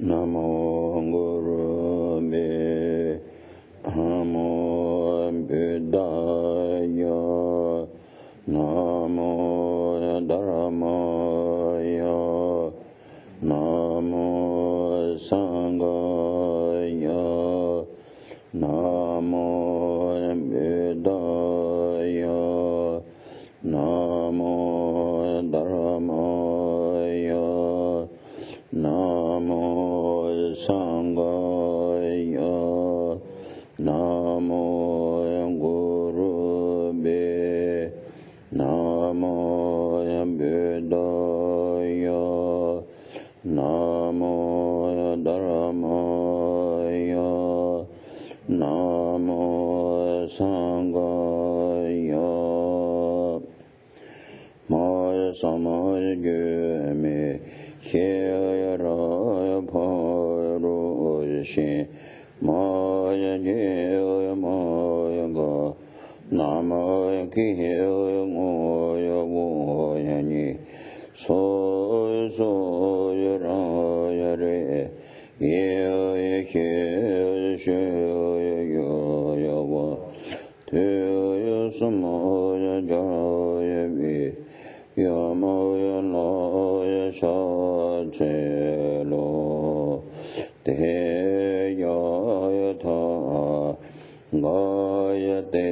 Namo Guru Me Namo Buddhaya Namo Dhammaya Namo Sanghaya Namo Buddhaya Namo Dhammaya Namo Sanghaya Namo Guru Be Namo Buddhaya Namo Dhammaya Namo Sanghaya Ma Samaya Me Shaya Paru Shin Maya Jaya Maya Ga Namaya Kihya Moya Woyani So Raya Re Yaya Shaya Shaya Yawa Teya Samaya Jaya Vi Yamaya Laya Shatelo Deyayata Gayate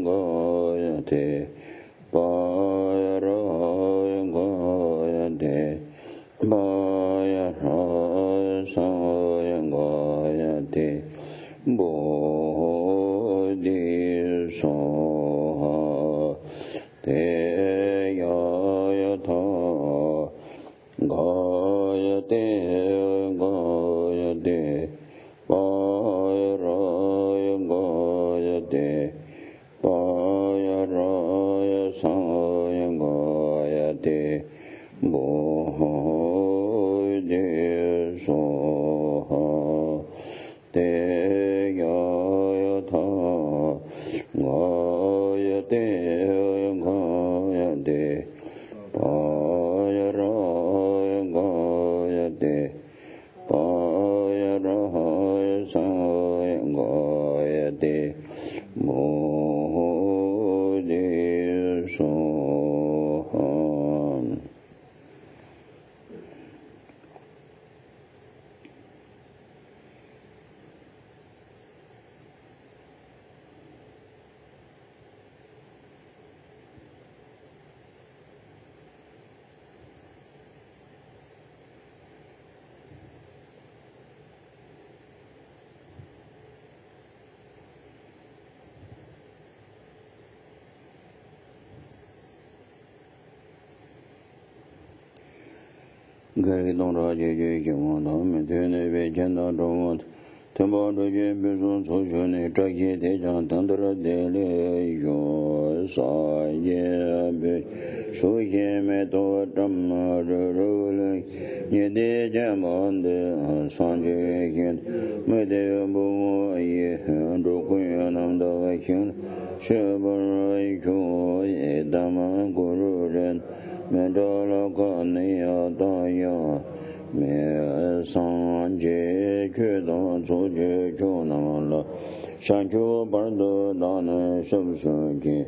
Gayate Bayaraya Gayate Bayaraya Gayate Bodhisattva Deyayata Gayate Gayate Bayaraya Gayate Bayaraya Saya Gayate Bodhisattva Deyayata Gayate Gayate Bayaraya Gayate Bayaraya Saya Gayate Bodhisattva. Gari Dong Raja Jai Kiwan Dhamma Tene Ve Chanda Dhamma Tempa Raja Besun Sochone Chakye Techan Tantara Dele Yo Sa Ye Be Shukye Me To Dhamma Rule Yede Jamande Sanje Kin Mede Bu Ye Rukuya Namda Vakin Shebarai Kyo Edama Guru Ren Medala Kaniya Daya Me Sanje Kyudan Soje Kyunamala Shankyo Bardo Dana Shabsunki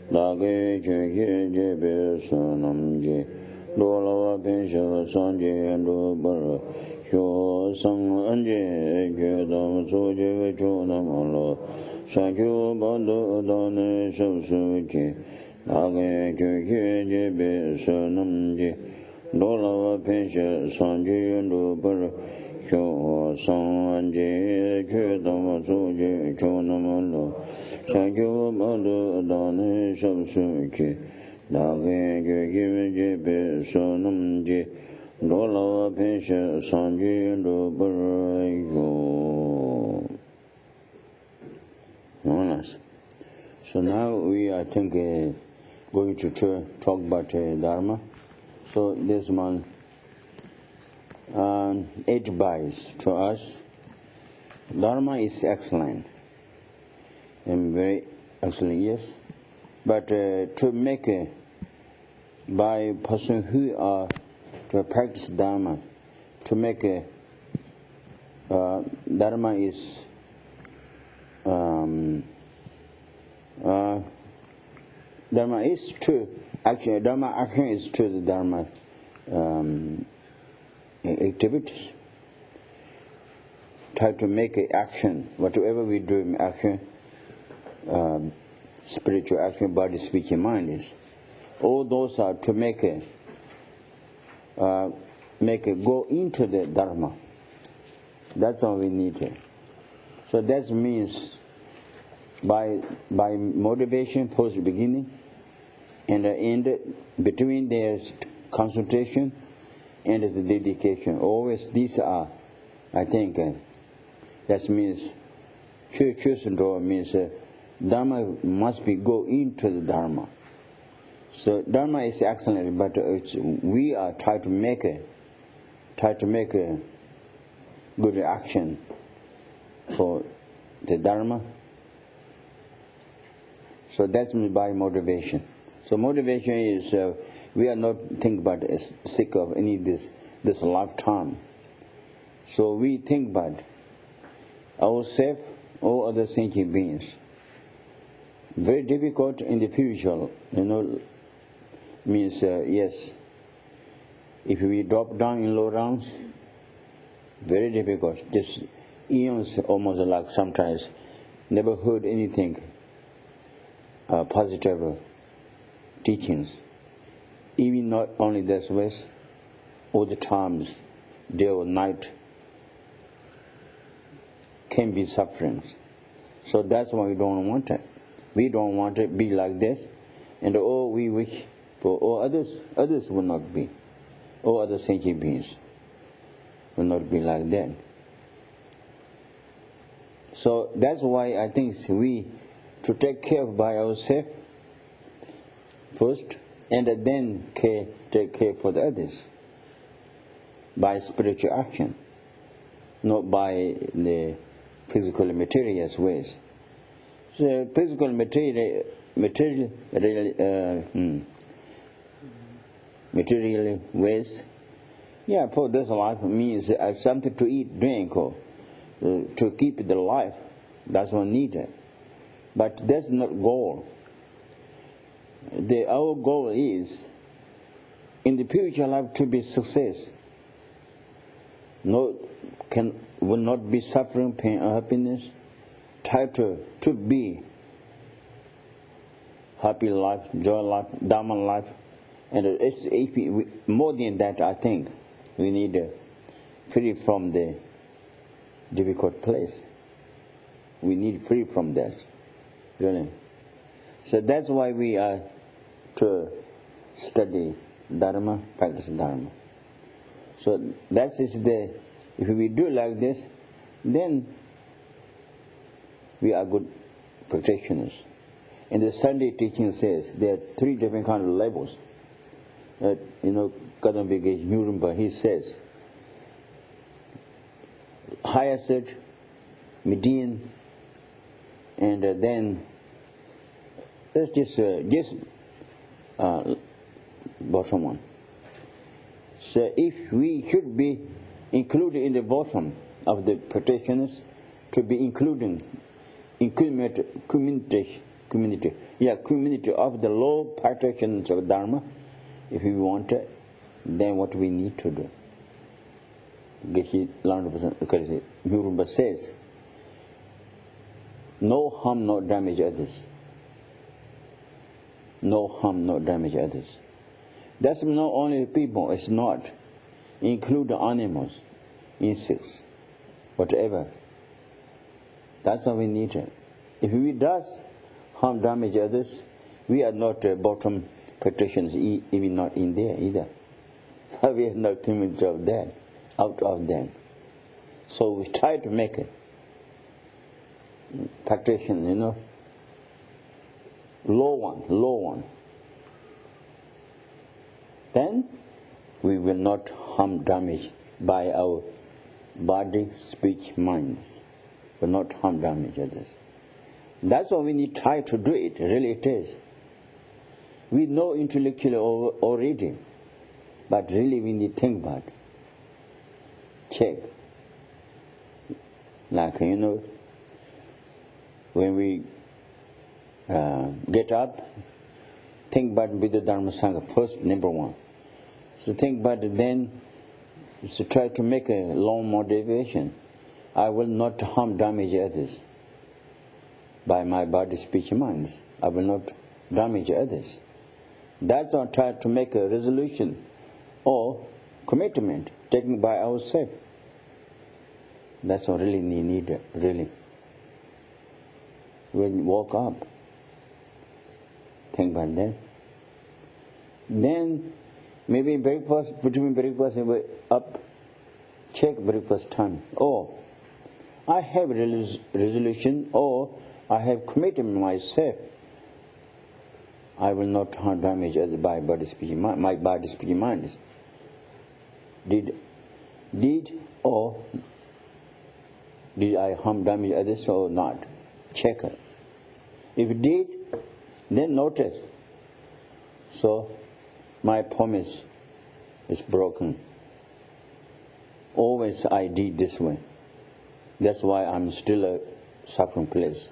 Dage Cheke Jebe Sunamji lo la pen she san je ro bar hyo sang an je ge dam zo je jo nam lo shan kyu ba do da ne shou su ji na ge ge ge je be se nam ji lo la pen she san je ro bar hyo sang an je ge dam zo je jo nam lo shan kyu ba do da ne shou su ji na ge ge ge je be se nam ji lo la pen she san je ro bar hyo. So now we I think going to talk about Dharma. So this one advice to us. Dharma is excellent and very excellent, yes. But to make by person who are to practice Dharma, to make Dharma is Dharma is true. Actually, Dharma action is true. The Dharma activities. Try to make action. Whatever we do in action, spiritual action, body, speech, and mind is. All those are to make it go into the Dharma. That's all we need. So that means by motivation first beginning and the end, between their concentration and the dedication. Always these are, I think, that means Chusendro means Dharma must be go into the Dharma. So Dharma is excellent, but we are try to make a good action for the Dharma. So that's by motivation. So motivation is we are not think about sick of any this lifetime. So we think about ourselves or other sentient beings. Very difficult in the future, means yes. If we drop down in low rounds, very difficult. Just eons almost like sometimes never heard anything. Positive teachings, even not only this way, all the times, day or night, can be sufferings. So that's why we don't want it. We don't want it to be like this, and all we wish for all others will not be. All other sentient beings will not be like that. So that's why I think we to take care by ourselves first, and then take care for the others by spiritual action, not by the physical material ways. So physical material ways, yeah, for this life means something to eat, drink, or to keep the life. That's what needed. But that's not goal. Our goal is in the future life to be success. Will not be suffering, pain, or happiness. Try to be happy life, joy life, Dharma life, and more than that, I think we need free from the difficult place. We need free from that. Really. So that's why we are to study Dharma, practice Dharma. So that is if we do like this, then we are good practitioners. And the Sunday teaching says there are 3 different kind of levels. Venerable Geshe Tsultim, he says, highest, median, and then let's just bottom one. So if we should be included in the bottom of the practitioners, to be including in community of the low practitioners of Dharma, if we want it, then what we need to do? Geshe Lam says, no harm, no damage others. No harm, no damage others. That's not only people, it's not. Include animals, insects, whatever. That's what we need. If we does harm, damage others, we are not bottom practitioners, even not in there either. We are not coming out of that. So we try to make it practitioner, low one. Then we will not harm, damage by our body, speech, mind. Will not harm, damage others. That's why we need to try to do it. Really, it is. We know intellectually already, but really we need to think about it. Check. Like, when we get up, think about Buddha Dharma Sangha first, number one. So think about it, then to try to make a long motivation. I will not harm, damage others by my body, speech, mind. I will not damage others. That's our try to make a resolution or commitment taken by ourselves. That's what really needed, really. When you woke up, think about that. Then maybe breakfast, between breakfast and up, check breakfast time. Or I have resolution, or I have committed myself. I will not harm, damage others by body, speech, mind. My body, speech, mind. Did I harm, damage others or not? Check it. If it did, then notice. So my promise is broken. Always I did this way. That's why I'm still a suffering place.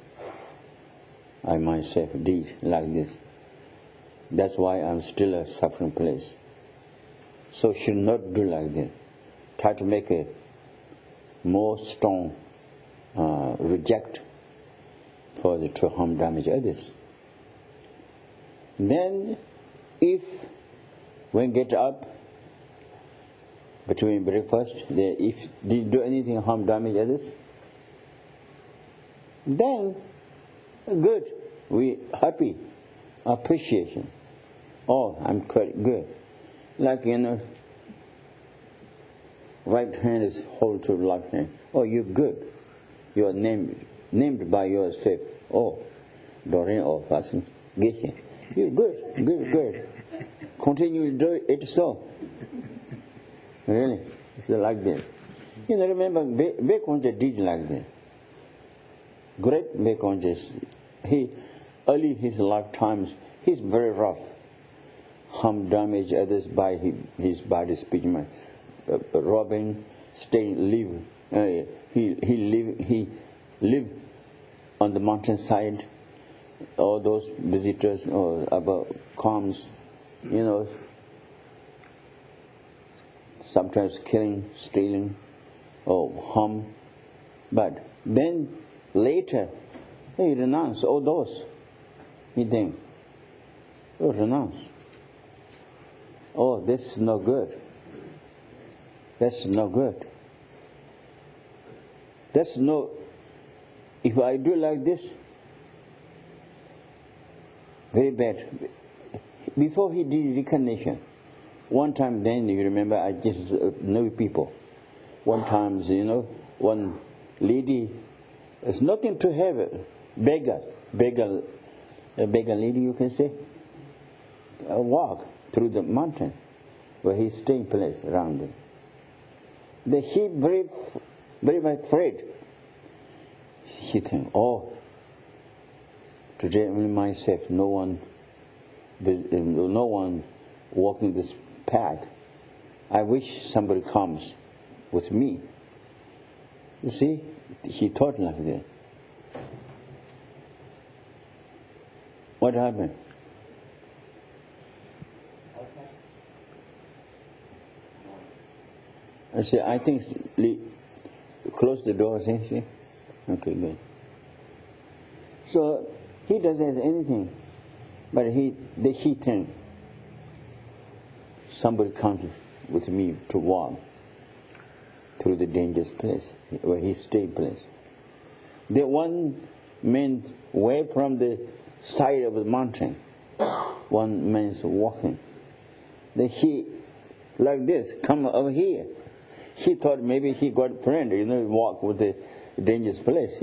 I myself did like this. That's why I'm still a suffering place. So should not do like that. Try to make a more strong reject for the to harm, damage others. Then if when get up between breakfast, if did do anything harm, damage others, then good, we happy, appreciation. Oh, I'm quite good. Like right hand is hold to left hand. Oh, you're good. You are named by yourself. Oh, Doreen or Fasten Geshe. You're good. Continue to do it so. Really, it's like that. Remember, Bekonja did like that. Great Bekonja. He early his lifetimes, he's very rough. Harm, damage others by his body, speech, mind. Robbing, staying, live. He lived on the mountainside. All those visitors about comes, sometimes killing, stealing, or harm. But then later, he renounced all those. He think, renounce. Oh, this is no good. That's no good. That's no. If I do like this, very bad. Before he did reincarnation, one time then, you remember, I just know people. One time, one lady, it's nothing to have, a beggar lady, you can say, walk through the mountain where he's staying place around him. He very, very afraid. He think, oh, today only myself, no one walking this path. I wish somebody comes with me. You see, he thought like that. What happened? I say, I think, close the door, see? Okay, good. So, he doesn't have anything, but he think, somebody comes with me to walk through the dangerous place, where he stayed place. The one man way from the side of the mountain, one man's walking. Then he, like this, come over here. He thought maybe he got a friend, walk with the dangerous place,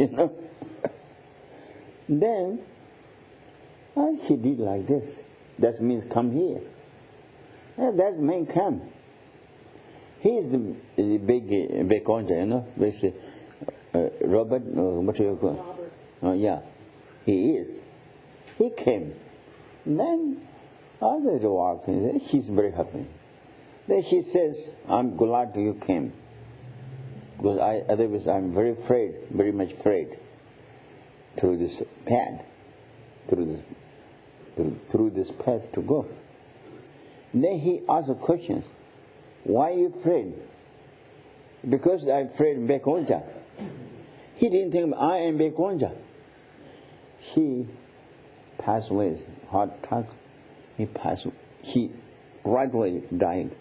Then, he did like this. That means come here. And that man come. He is the big Bekonja, This, Robert, what do you call? Robert. Oh, yeah, he is. He came. Then, other walk, he's very happy. Then he says, I'm glad you came. Because otherwise I'm very afraid, very much afraid, through this path, through this path to go. Then he asked questions. Why are you afraid? Because I'm afraid of Bekonja. He didn't think I am Bekonja. He passed away, heart attack. He right away died.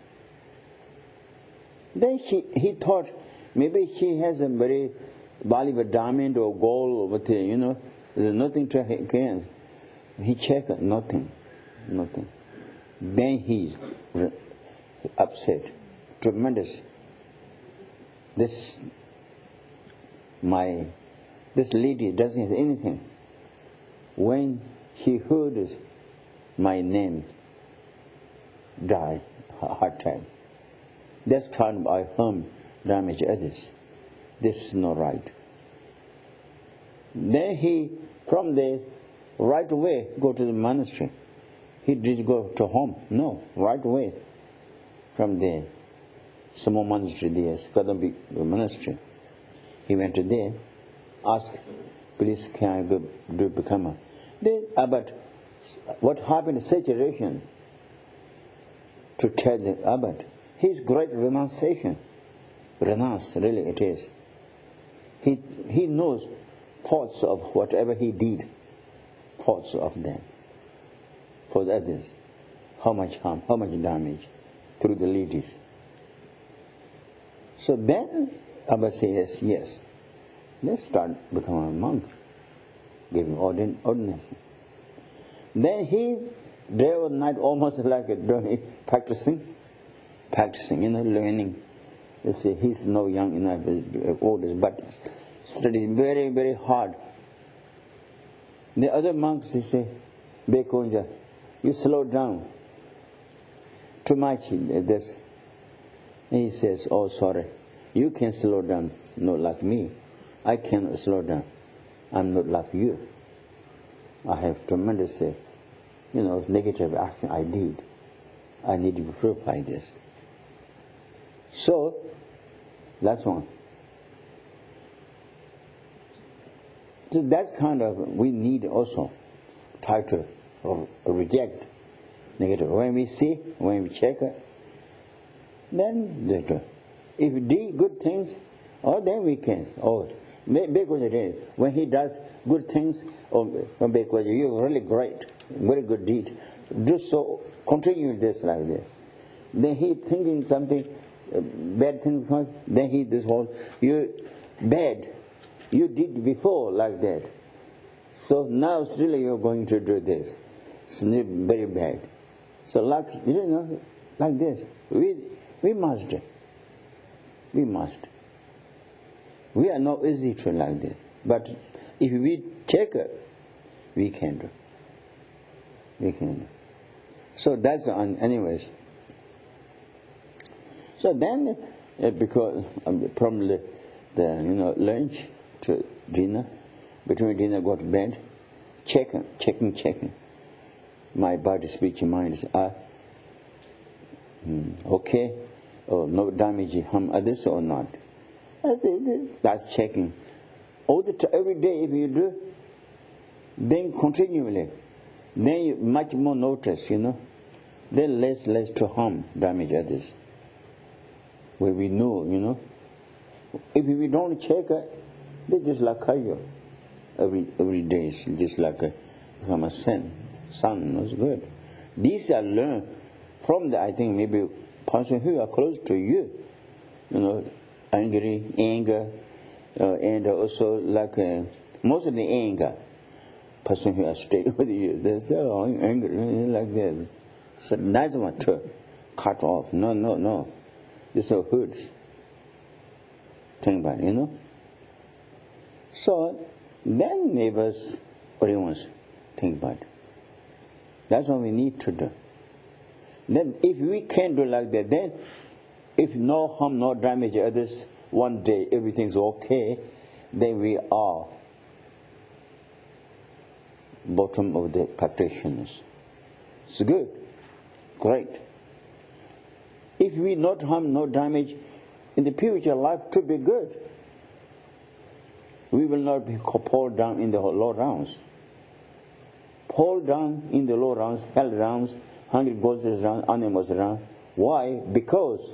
Then he thought maybe he has a very valuable diamond or gold, or there's nothing to gain. He checked, nothing. Then he's upset, tremendous. This lady doesn't have anything. When she heard my name, died, heart attack. That's kind of I harm, damage others. This is not right. Then he, from there, right away, go to the monastery. He didn't go to home. No, right away. From there, small monastery there, Kadambi monastery. He went to there, asked, please can I go do become a... But what happened in situation to tell the abbot? His great renunciation. Renounce, really it is. He knows thoughts of whatever he did, thoughts of them, for the others. How much harm, how much damage through the ladies. So then Abba says, yes, let's start becoming a monk, giving ordination. Then he, day or night, almost like practicing, learning. You see, he's no young enough, old, but studies very, very hard. The other monks, they say, Bekonja, you slow down too much. This. And he says, oh, sorry, you can slow down, not like me. I cannot slow down. I'm not like you. I have tremendous, negative action I did. I need to purify this. So, that's one. So that's kind of, we need also try to reject negative. When we see, when we check it, then if we do good things, then we can. Because when he does good things, because you're really great, very good deed, do so, continue this like this. Then he thinking something, bad things comes, then he this whole, you bad, you did before like that. So now still you're going to do this. It's very bad. So like, like this, we must. We are not easy to like this. But if we check it, we can do. So that's anyways. So then, because from the lunch to dinner, between dinner go to bed, checking. My body, speech, and mind is okay, or no damage, harm others or not. That's checking. Every day if you do, then continually, then you much more notice, then less to harm, damage others. where we know, you know. If we don't check it, they just like you. Every day it's just like become a sun. That's good. These are learned from the, I think, maybe person who are close to you. You know, anger, and also like most of the anger, person who are stay with you, they're so angry like this. So that's one to cut off. No. This is hurts. Think about it, you know. So then neighbors, everyone's think about it. That's what we need to do. Then if we can't do like that, then if no harm, no damage others, one day everything's okay, then we are bottom of the practitioners. It's good. Great. If we not harm, no damage, in the future life to be good. We will not be pulled down in the low rounds. Pulled down in the low rounds, hell rounds, hungry ghosts around, animals around. Why? Because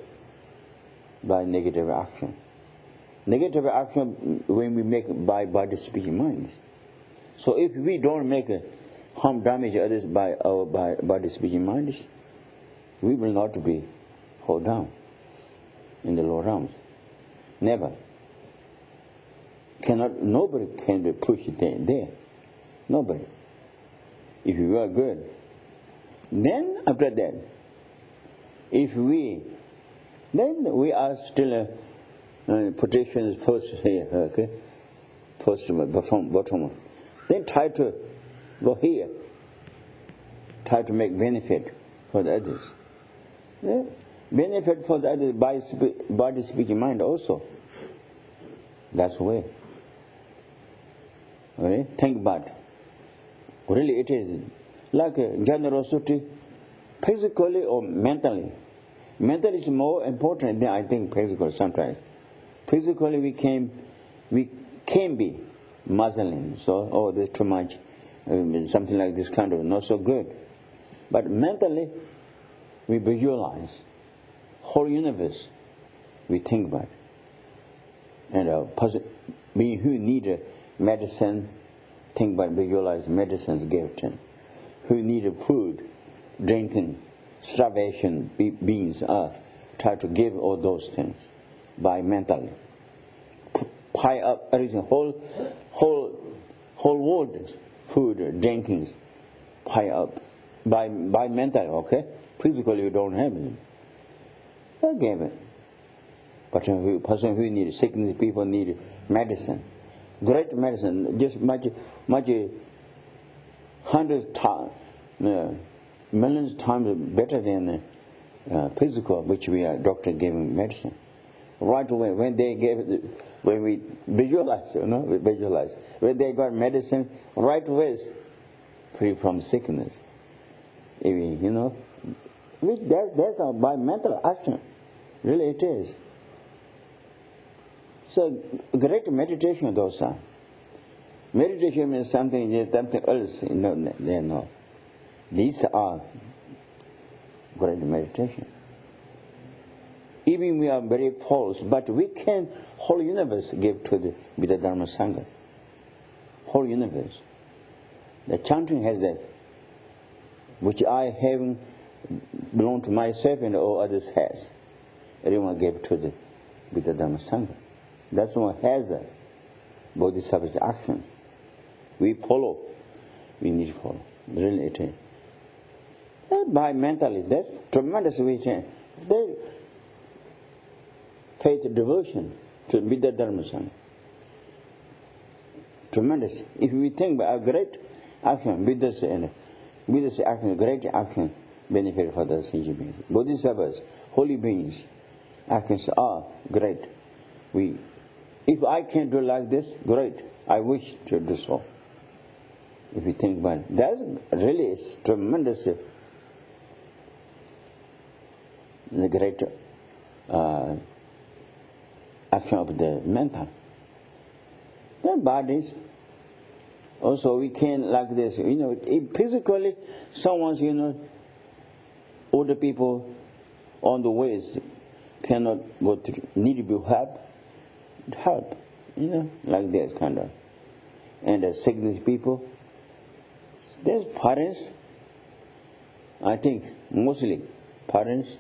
by negative action. Negative action when we make by body, speech, mind. So if we don't make harm, damage others by our body, speech, mind, we will not be held down in the low rounds. Never. Nobody can be pushed there. Nobody. If you are good. Then after that, then we are still petitions first here, okay? First bottom. Then try to go here. Try to make benefit for the others. Yeah? Benefit for the others by body, speech, mind also. That's the way. Okay? Think about it. Really it is like generosity, physically or mentally. Mentally is more important than I think physical sometimes. Physically we can be Muslim, so there's too much, something like this kind of not so good. But mentally we visualize whole universe. We think about it. And we who need medicine, think about visualize medicines given. Who need food, drinking, starvation, beings try to give all those things by mentally. Pile up everything, whole world, food, drinking, pile up by mentally, okay? Physically you don't have it. I gave it. But a person who needs sickness, people need medicine. Great medicine, just much hundreds times, millions times better than physical, which we are doctor giving medicine. Right away, when we visualize, when they got medicine, right away, free from sickness. That's by mental action. Really, it is. So, great meditation, those are. Meditation means something else. No. These are great meditation. Even we are very false, but we can whole universe give to the Buddha Dharma Sangha. Whole universe. The chanting has that, which I haven't belong to myself and all others has. Everyone gave to the Buddha Dharma Sangha. That's one has a bodhisattva's action. We follow. We need to follow. Really it is. By mentally, that's tremendous way change. They faith devotion to Buddha Dharma Sangha. Tremendous. If we think by a great action, Buddha's action, great action, benefit for the sentient beings. Bodhisattvas, holy beings, actions are great. If I can do like this, great. I wish to do so. If you think about it, that's really tremendous. The great action of the mental. The bodies. Also, we can like this. If physically, someone's older people on the ways, cannot go through, need to be help, like this kind of. And the sickness people, there's parents, I think mostly parents,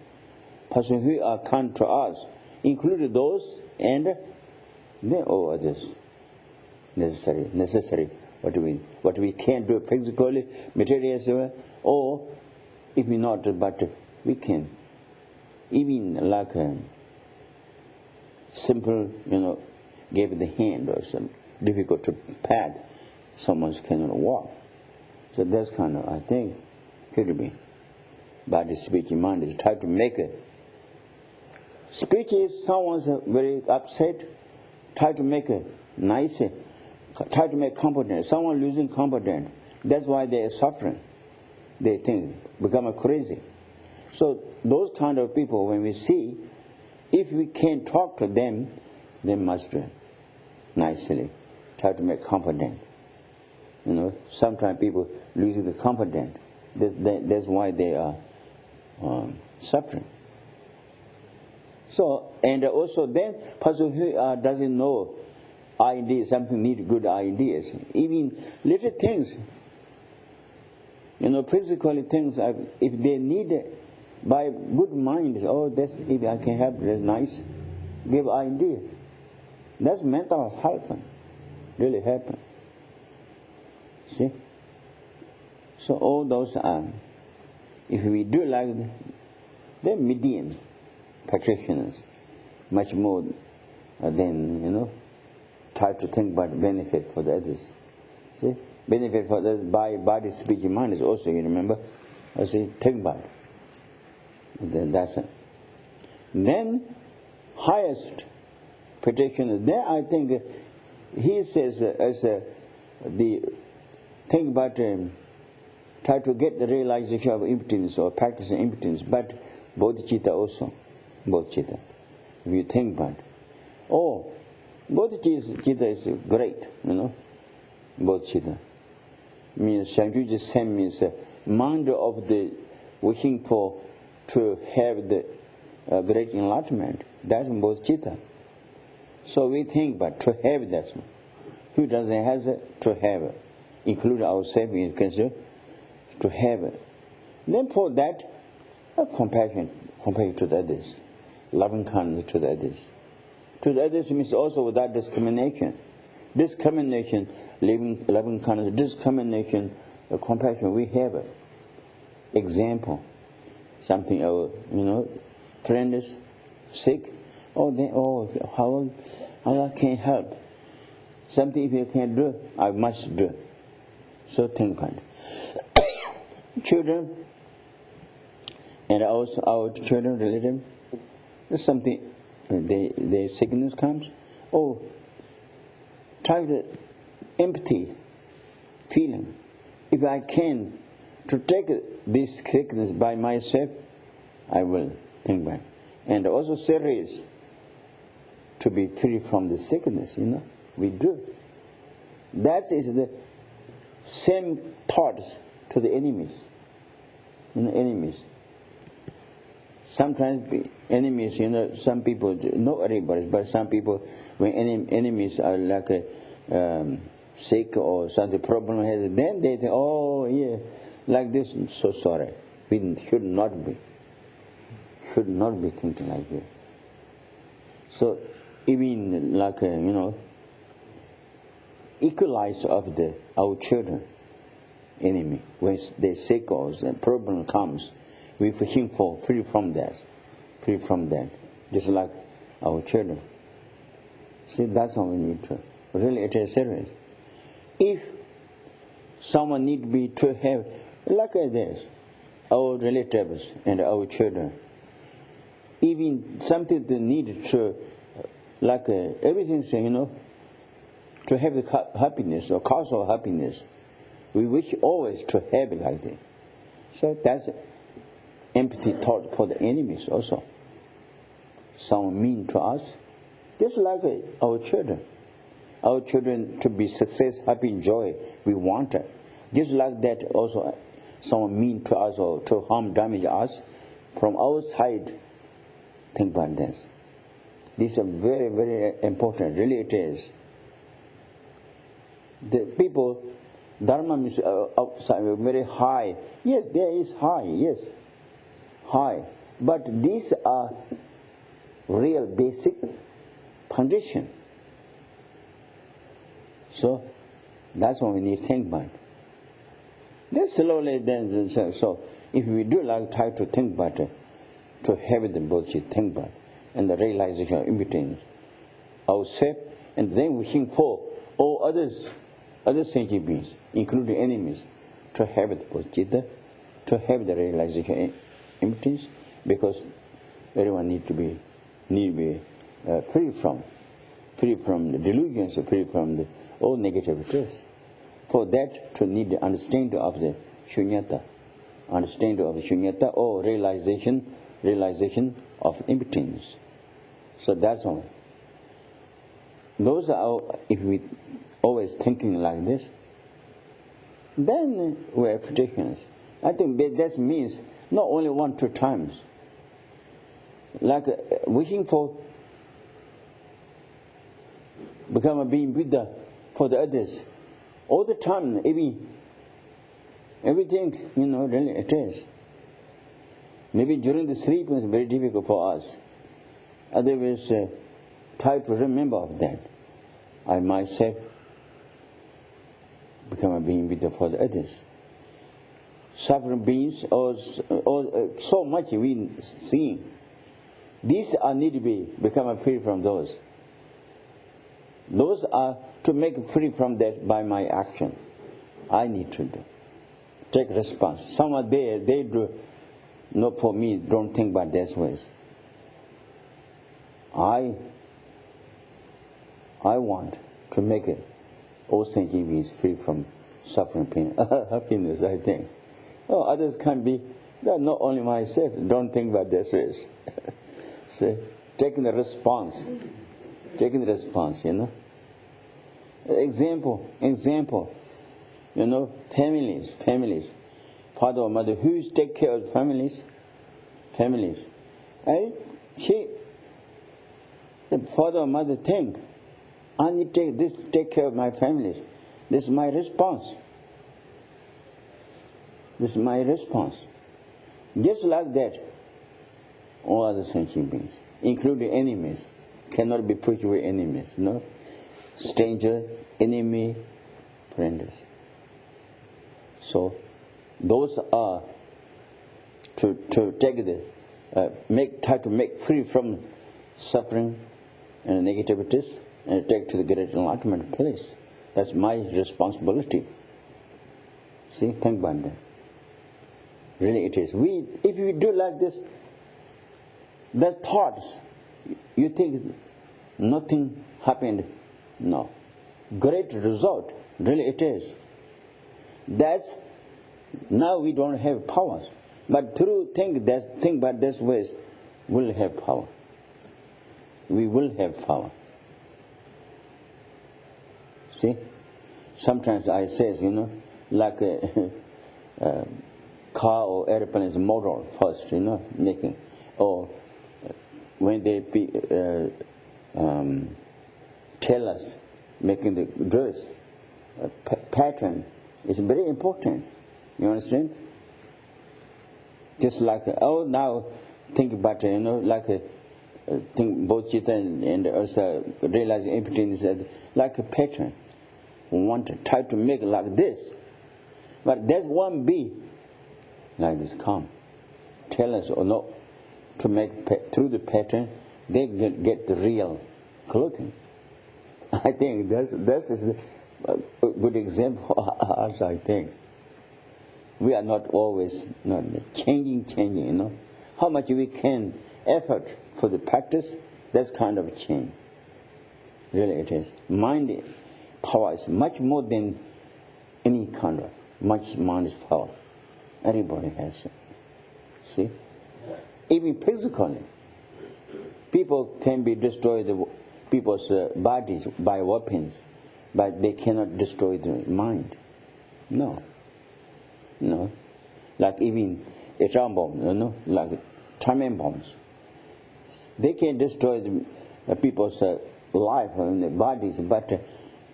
person who are kind to us, including those, and then all others necessary. What we can do physically, materially, or if we not, but we can. Even like a simple, give the hand or some difficult to pat, someone cannot walk. So that's kind of, I think, could be. Body, speech, and mind is try to make it. Speech is someone's very upset, try to make it nice, try to make competent. Someone losing confidence. That's why they are suffering. They think, become crazy. So those kind of people, when we see, if we can talk to them, they must nicely try to make confident. Sometimes people losing the confidence. That's why they are suffering. So, and also then, person who doesn't know ideas, something need good ideas. Even little things, physical things, if they need by good minds, that's, if I can help, that's nice. Give idea. That's mental health, really happen. See? So all those are, if we do like they're medium practitioners, much more than, try to think about benefit for the others. See? Benefit for others by body, speech, and mind is also, you remember? I say, think about it. Then that's it. Then, highest practitioner, then I think he says, as the think about try to get the realization of impotence or practicing impotence, but bodhicitta also. Bodhicitta. If you think about it. Bodhicitta is great, Bodhicitta. Means Shanjuji Sen means mind of the wishing for to have the great enlightenment. That's bodhicitta. So we think about to have that. Who doesn't have it? To have it. Include ourselves in consider to have it. Then for that, compassion to the others, loving kindness to the others. To the others means also without discrimination. Discrimination, loving kindness, discrimination, compassion. We have it. Example, something friend is sick. How I can help. Something if you can't do, I must do. So think about it. Children, and also our children, relatives, there's something, their sickness comes. Try the empty feeling. If I can, to take this sickness by myself, I will think about it. And also serious, to be free from the sickness, we do. That is the same thoughts to the enemies. Enemies. Sometimes enemies, some people, not everybody, but some people, when enemies are like sick or something problem has, then they think, like this, so sorry. We should not be thinking like this. So even like equalize of our children, enemy, when they sick or a problem comes, we him for free from that, just like our children. See, that's how we need to. Really, it is serious. If someone need be to have like this, our relatives and our children, even something they need to, like everything, to have the happiness or cause of happiness, we wish always to have it like that. So that's empty thought for the enemies also. Someone mean to us, just like our children. Our children to be success, happy, joy, we want it. Just like that also, someone mean to us or to harm, damage us, from our side, Think about this. These are very, very important. Really it is. The people, Dharma is outside, very high. Yes, there is high, yes. High. But these are real basic condition. So that's what we need to think about. Then slowly, so if we do like try to think about it, to have the bullshit think about, and the realization of impotence, ourselves, and then we think for all others, other sentient beings, including enemies, to have the bullshit, to have the realization of impotence, because everyone need to be free from the delusions, free from the all negativities. For that, to need the understanding of the shunyata, or realization of impotence. So that's all. Those are, if we always thinking like this, then we have petitions. I think that means not only 1-2 times. Like wishing for become a being Buddha for the others. All the time, everything, really it is. Maybe during the sleep it's very difficult for us. Otherwise, try to remember of that. I myself become a being Buddha for the others. Suffering beings, or so much we seeing. These are need to become free from those. Those are to make free from that by my action. I need to do. Take response. Someone they do, not for me, don't think about this ways. I want to make it all sentient beings free from suffering, pain, happiness, I think. Oh, others can be, not only myself, don't think about this ways. See, taking the response, Example, families, father or mother, who take care of families? And the father or mother think, I need to take care of my families. This is my response. Just like that, all other sentient beings, including enemies, cannot be put away enemies, no? Stranger, enemy, friends. So those are to take try to make free from suffering and negativities and take to the great enlightenment place. That's my responsibility. See, think about that. Really it is. If we do like this, the thoughts, you think nothing happened. No. Great result. Really it is. That's, now we don't have powers. But through think about this ways, we'll have power. We will have power. See? Sometimes I say, like a car or airplane is motor first, making. Or when they tell us, making the dress pattern is very important. You understand? Just like, now think about it, think both Chitta and also realizing impotence is like a pattern. We want to try to make like this. But there's one B like this come. Tell us or not to make through the pattern, they get the real clothing. I think this is a good example for us, I think. We are not always changing, How much we can effort for the practice, that's kind of change. Really it is. Mind power is much more than any kind of, much mind is power. Everybody has it. See? Even physically, people can be destroyed, people's bodies by weapons, but they cannot destroy the mind. No. Like even atom bomb, like time bombs. They can destroy the people's life and their bodies, but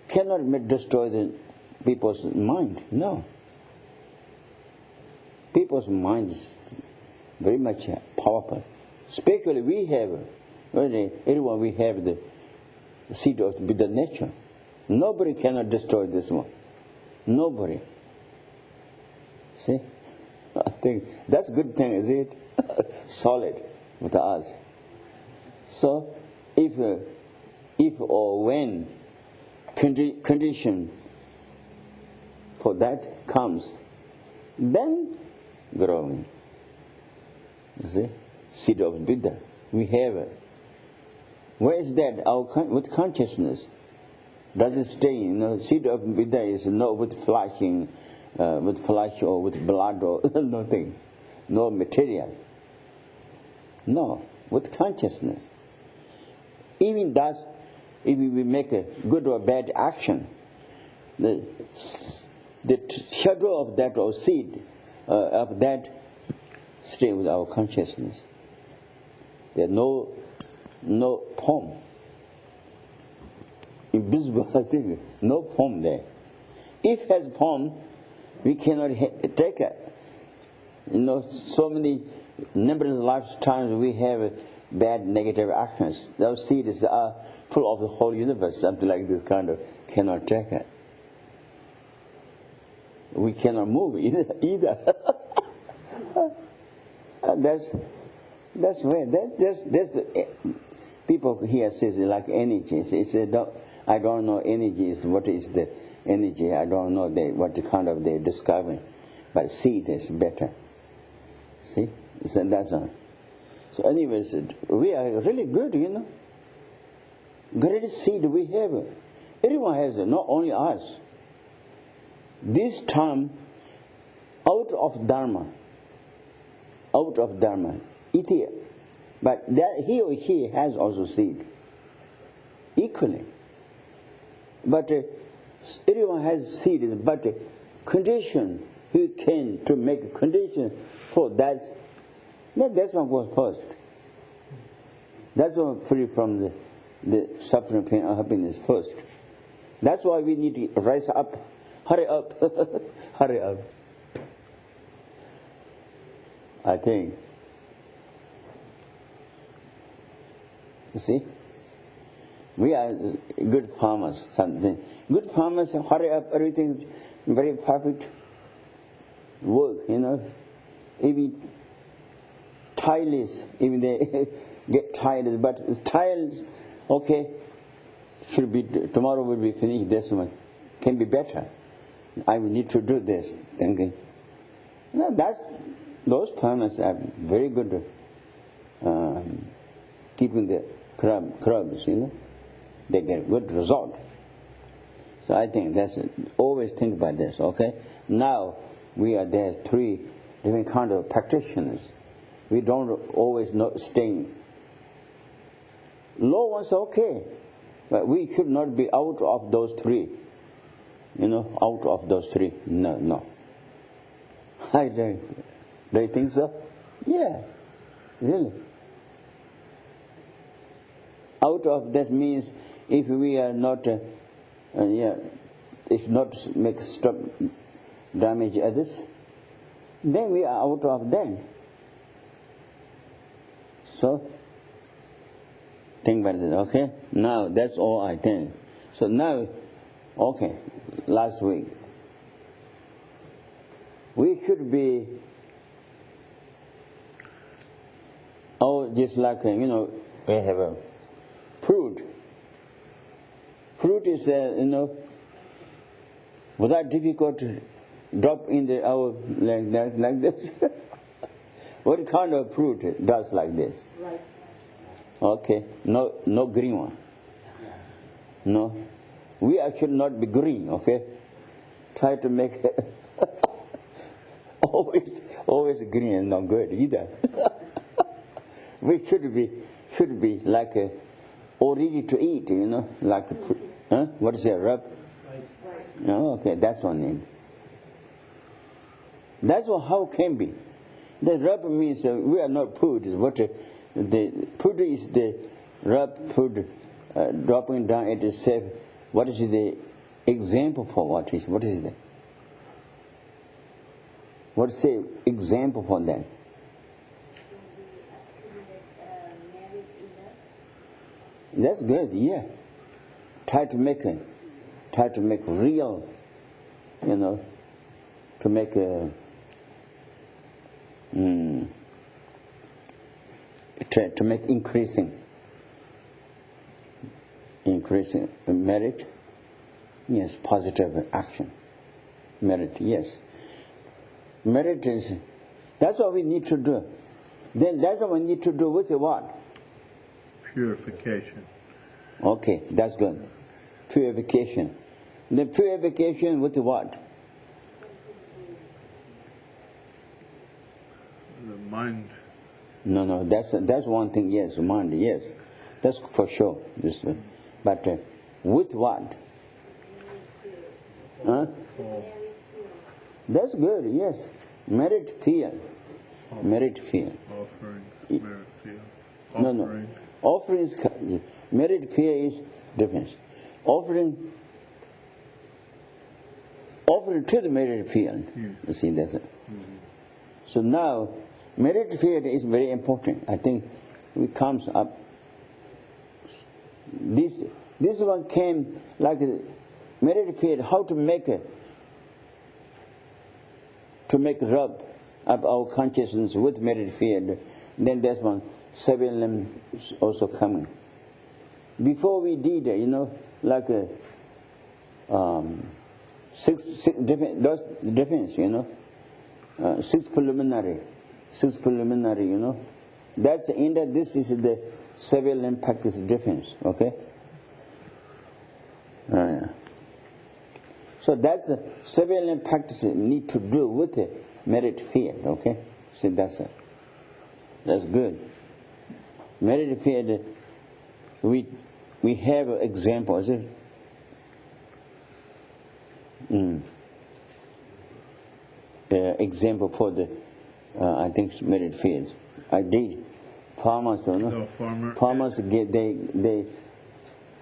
cannot destroy the people's mind. No. People's mind is very much powerful. Especially we have, everyone we have the seed of Buddha nature. Nobody cannot destroy this one. Nobody. See? I think that's a good thing, is it? Solid with us. So, if or when condition for that comes, then growing. You see? Seed of Buddha. We have it. Where is that? With consciousness. Does it stay? Seed of Buddha is not with flashing, with flesh or with blood or nothing. No material. No, with consciousness. Even thus, if we make a good or bad action, the shadow of that or seed of that stay with our consciousness. There's no form. Invisible, I think, no form there. If has form, we cannot take it. So many numerous lifetimes we have bad negative actions. Those seeds are full of the whole universe, something like this kind of cannot take it. We cannot move either. That's where that's the people here says like energy. I don't know energy is what is the energy. I don't know what the kind of they discovering, but seed is better. See, so that's all. So anyways, we are really good, Great seed we have. Everyone has it, not only us. This time, out of Dharma, it is. But that he or she has also seed, equally. But everyone has seed, but condition, he can to make a condition for that. That's one goes first. That's one free from the suffering, pain, and happiness first. That's why we need to rise up. Hurry up. Hurry up. I think. You see? We are good farmers, something. Good farmers, hurry up, everything's very perfect work, Even tireless, even they get tired, but tireless, okay, should be, tomorrow will be finished, this one can be better. I will need to do this, thinking. Those farmers are very good keeping the crops, They get good result. So I think that's it. Always think about this, okay? Now we are there 3 different kind of practitioners. We don't always stay. Low ones okay, but we should not be out of those 3. Out of those 3. No. I don't. Do you think so? Yeah, really. Out of that means if we are not, if not make stop damage others, then we are out of them. So, think about it, okay? Now, that's all I think. So now, okay, last week, we should be, just like, we have a fruit. Fruit is, without difficult drop in our like this. What kind of fruit does like this? Right. Okay, no green one. No, we should not be green. Okay, try to make always green and not good either. We should be like ready to eat, like what is it, rub? Right. Oh, okay, that's one name. That's how it can be. The rub means we are not food. Is what The put is the rub, put, dropping down at the self. What is the example for what is that? What's the example for that? That's good, yeah. Try to make real, to make to make increasing merit. Yes, positive action. Merit, yes. Merit is, that's what we need to do. Then that's what we need to do with the what? Purification. Okay, that's good. Purification. The purification with the what? The mind. No, that's one thing, yes, mind, yes. That's for sure. But with what? Huh? That's good, yes. Merit fear. Merit fear. Offering, merit fear. No. Offering is, merit fear is different. Offering to the merit field. You see, that's it. So now, merit field is very important. I think it comes up. This one came like a merit field, how to make rub up our consciousness with merit field. Then there's one, 7 limbs also coming. Before we did, like six different, those difference, 6 preliminary, That's in that this is the 7 limb practice difference, okay? So that's a 7 limb practice need to do with the merit field, okay? See, that's good. Merit field, we have an example, is it? Example for the, I think, merit field. I did. Farmers, farmers get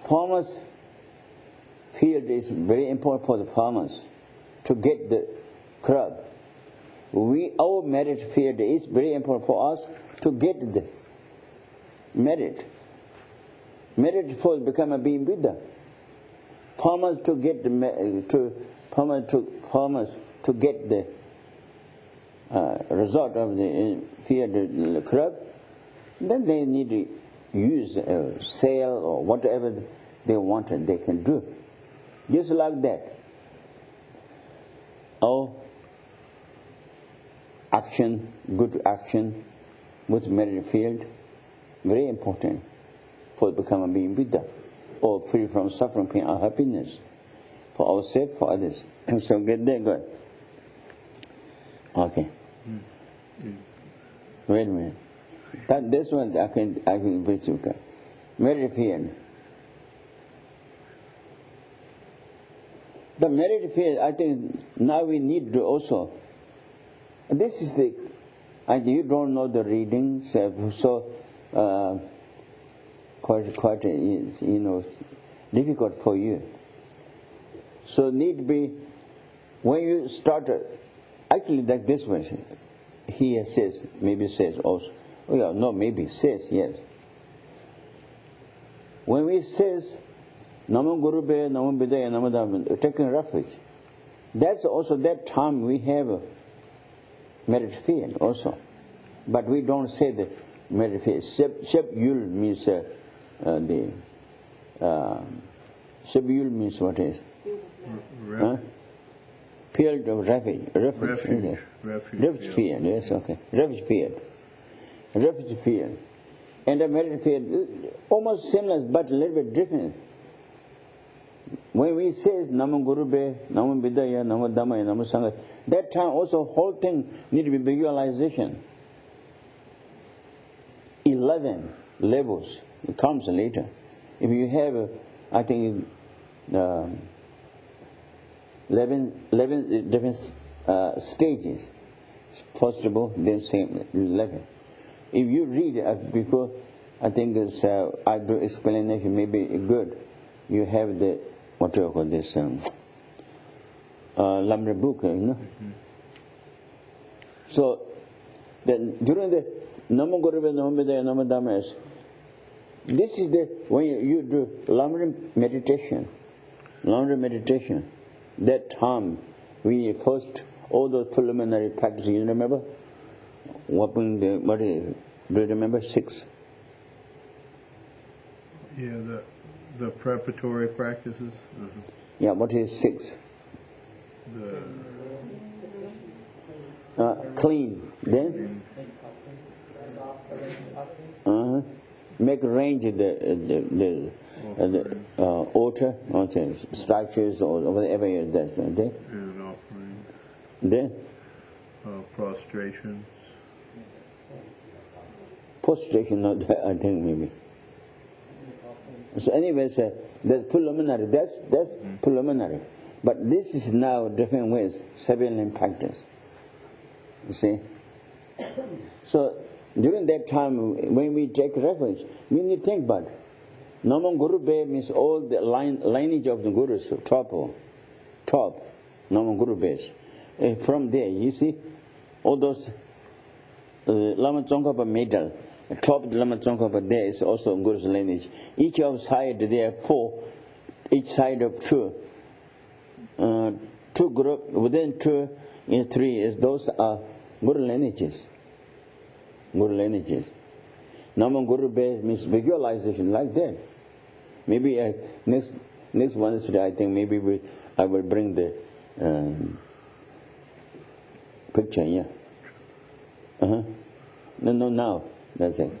farmers field is very important for the farmers to get the crop. Our merit field is very important for us to get the merit. Merit for become a being Buddha. Farmers to get the farmers to get the result of the field crop. Then they need to use sale or whatever they wanted, they can do. Just like that. Our action, good action with merit field, very important for becoming a being Buddha, or free from suffering, pain, or happiness, for ourselves, for others. And so get there, good. Okay. Wait a minute. This one I can bridge you. Merit field. The merit field, I think now we need to also. This is the. You don't know the reading, so quite difficult for you. So need to be when you start. Actually, like this one, he says, maybe says also. Oh yeah, no, maybe says, yes. When we says, Namo Guru Be, Namo Bidaya, Namo Dhamma, taking refuge, that's also that time we have a merit field also. But we don't say the merit field. Sheb Yul means Sheb Yul means what is? Field of refuge. Refuge field, yes, okay. Refuge field. Refuge field. And the merit field, almost similar, but a little bit different. When we say Namo Guru Be, Namo Bidaya, Namo Dhamma, Namo Sangha, that time also whole thing need to be visualization. 11 levels. It comes later. If you have, I think, 11 different stages. First of all, then same 11. if you read it before, I think it's, I do explanation maybe good. You have the, what do you call this, Lam Rim book, you know. So, then during the Namo Gurube Namo Vidaya Namo Dhammas, this is the, when you do Lam Rim meditation, that time, we first, all the preliminary practices, you remember? What is, do you remember? 6. Yeah, the preparatory practices. Yeah, what is 6? Clean. Then? Make arrange the altar, structures, or whatever it does. Then? And offering. Then? Prostration. Prostration, not I think maybe. So anyways, that's preliminary. That's preliminary. But this is now different ways, civilian practice. You see? So during that time, when we take refuge, we need to think about it. Namam Guru Be means all the lineage of the Gurus, top, Namam Guru Bes. From there, you see, all those Lama Tsongkhapa medal, top Lama Tsongkhapa, there is also Guru's lineage. Each of side, there are 4, each side of 2. 2 group, within 2 is 3, is those are Guru lineages. Namam Guru Be means visualization, like that. Maybe next Wednesday, I think maybe I will bring the picture, yeah. No, now. That's it.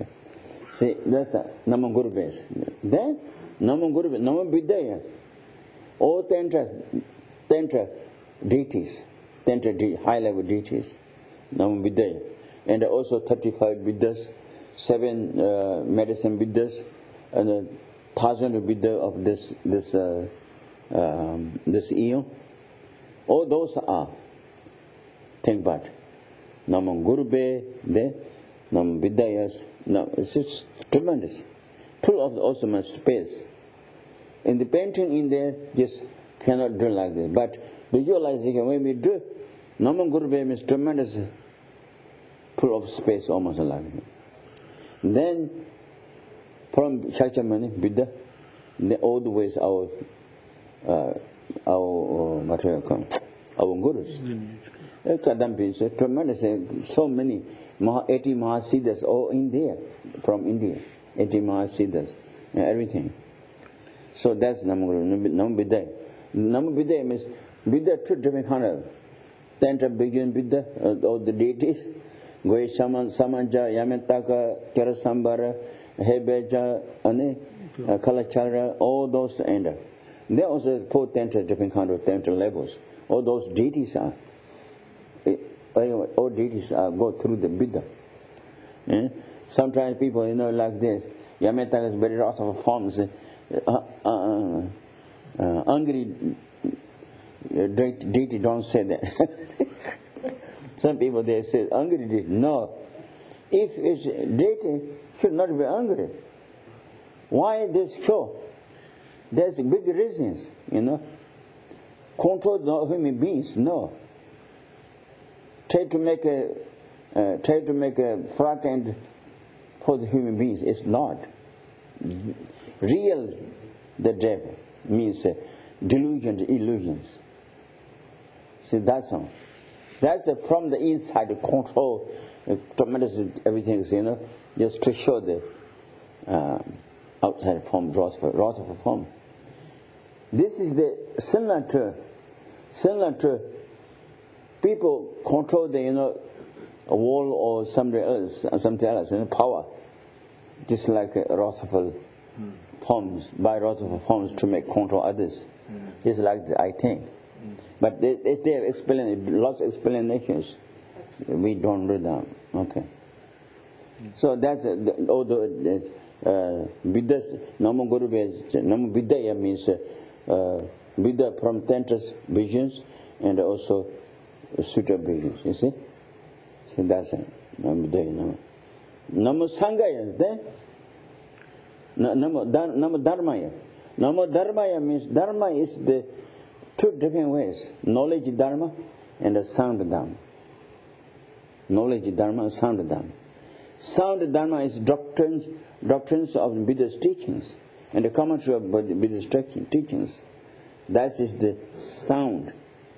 See, that's Namam Guru Base. Then, Namam Guru Base, Namam Vidya. All Tantra deities, high level deities, Namam Vidya. And also 35 Vidyas, 7 medicine Vidyas, and 1,000 Vidya of this eon. All those are, think about it. Namam Guru Be, there, Namam Vidyas. No, it's just tremendous. Full of the awesome space. And the painting in there just cannot do like this. But visualization, when we do, Namam Guru Be means tremendous, full of space, almost like that. Then, from Shakchamani, Buddha, all the ways our gurus. Kadampi, tremendous, so many, 80 Mahasiddhas, all in there, from India, 80 Mahasiddhas, everything. So that's Nam Vidya. Nam Vidya means Vidya, 2 different kind of Tantra Bhajana Vidya, all the deities, Goy Samanja, Yametaka, Kerasambara, Hebeja, Kalachara, all those, and there are also 4 Tantra, different kind of Tantra levels. All those deities are. All deities go through the Buddha. Sometimes people, like this, Yametaka is very lots of forms. Angry deity don't say that. Some people, they say angry deity. No. If it's deity, should not be angry. Why this show? There's big reasons, Control the human beings, no. Try to make a front end for the human beings. It's not. Real, the devil means delusions, illusions. See, that's all. That's from the inside, the control, tremendous everything, just to show the outside form, draws for form. This is the similar to people control the a wall or something else, power, just like wrathful forms, by wrathful forms to make control others, just like I think. But they have lots of explanations. We don't read them. Okay. So that's all the Buddha's Namo Guru Namo Vidya means Buddha from Tantra's visions and also Sutra visions. You see? So that's it. Namo Vidya. Namo Sangaya is there. Namo Dharmaya. Namo Dharmaya means Dharma is the two different ways. Knowledge Dharma and the sound Dharma. Knowledge Dharma and sound Dharma. Sound Dharma is doctrines of Buddha's teachings and the commentary of Buddha's teachings. That is the sound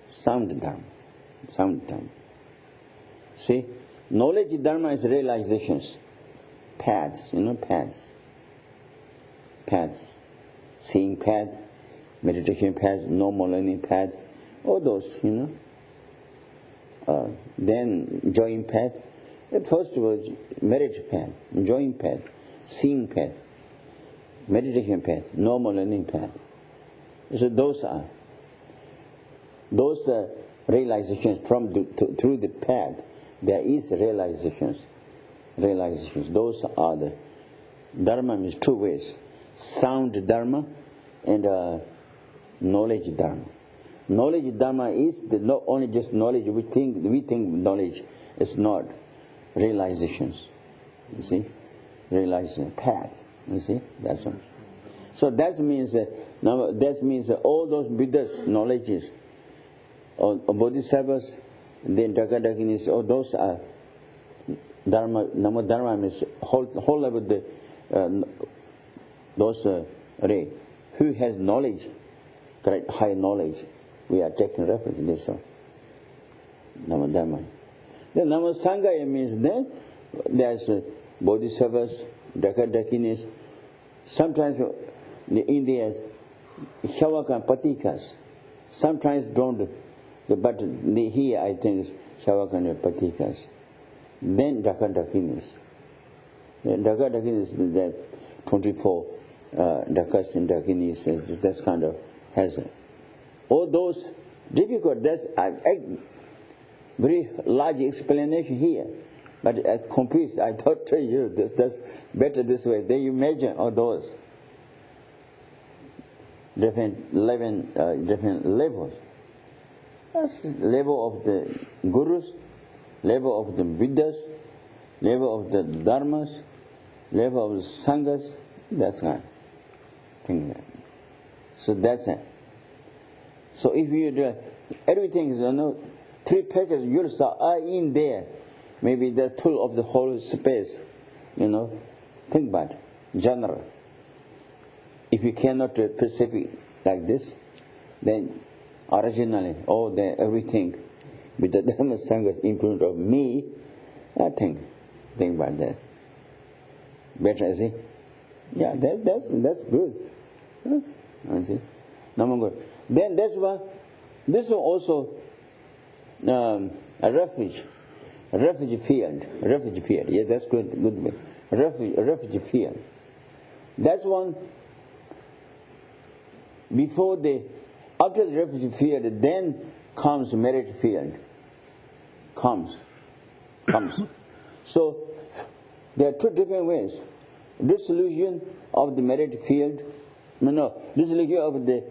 Dharma. Sound Dharma. See, knowledge Dharma is realizations, paths, paths, seeing path, meditation path, normal learning path, all those, then enjoying path. First was merit path, enjoying path, seeing path, meditation path, normal learning path. So those are realizations through the path. There is realizations. Those are the Dharma means two ways: sound Dharma and knowledge Dharma. Knowledge Dharma is not only just knowledge. We think knowledge is not realizations. You see, realization path. You see, that's all. So that means all those Buddha's knowledges, or bodhisattvas, then Dakadakinis, all those are Dharma. Namo Dharma means whole level those who has knowledge, correct, high knowledge. We are taking reference to this. So Namo Dharma. Then Namo Sangaya means that there's bodhisattvas, Dakadakinis. Sometimes in India, Shavaka and Patikas. Sometimes don't, but here I think Shavaka and Patikas. Then Dakadakinis. Dakadakinis, the 24 Dakas and Dakinis, that's kind of has all those difficult. That's a very large explanation here. But at confused, I thought to you that's better this way. Then you measure all those different levels. That's level of the gurus, level of the Buddhas, level of the Dharmas, level of the Sanghas. That's kind of thing. So that's it. So if you do everything is three packages yourself are in there. Maybe the full of the whole space, think about it, general. If you cannot specific like this, then originally, everything with the Dharma Sangha's influence of me, I think about that. Better, I see. Yeah, that's good. I see. Good. Then that's one. This is also a refuge field. Yeah, that's good. Refuge field. That's one. After the refuge field, then comes merit field. Comes. So there are two different ways. Dissolution of the merit field. Dissolution of the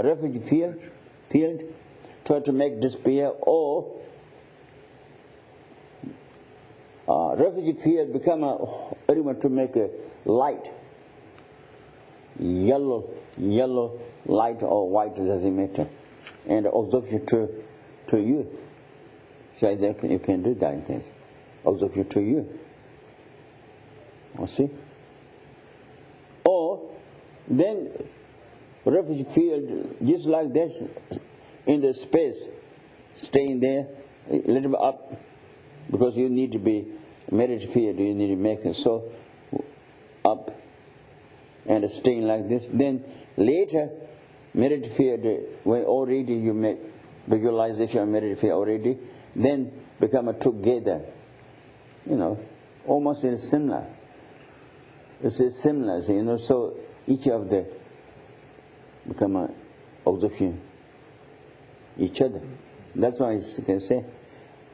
refuge field. Try to make despair, or refuge field become to make a light, yellow light or white, doesn't matter, and absorption to you. So you can do that things. Absorption to you. See? Or then refuge field just like that in the space, staying there a little bit up, because you need to be merit field, you need to make it so up and staying like this. Then later merit field, when already you make visualization of merit field already, then become together, almost similar. It's similar, so each of the become a absorption each other. That's why you can say.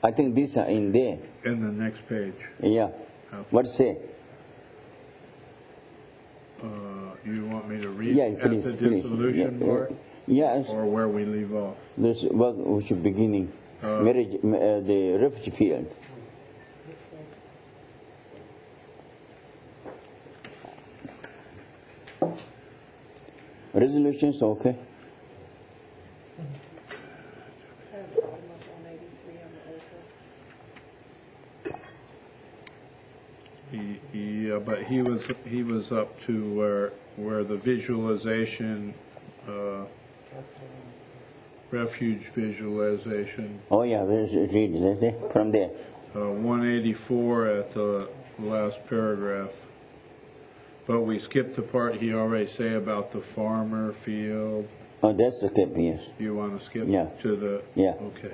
I think these are in there. In the next page. Yeah. Okay. What say? You want me to read at the dissolution part? Yes. Or where we leave off? This which is beginning. Marriage, the refuge field. Resolutions, okay. Yeah, but he was up to where the visualization, refuge visualization. Oh yeah, read from there. 184 at the last paragraph. But we skipped the part he already say about the farmer field. Oh, that's the skip, yes. You want to skip to the... Yeah. Okay.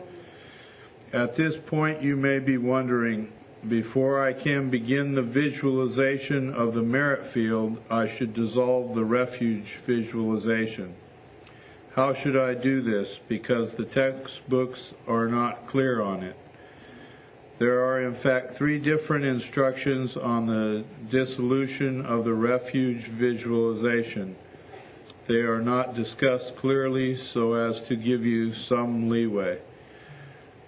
At this point, you may be wondering, before I can begin the visualization of the merit field, I should dissolve the refuge visualization. How should I do this? Because the textbooks are not clear on it. There are, in fact, 3 different instructions on the dissolution of the refuge visualization. They are not discussed clearly so as to give you some leeway.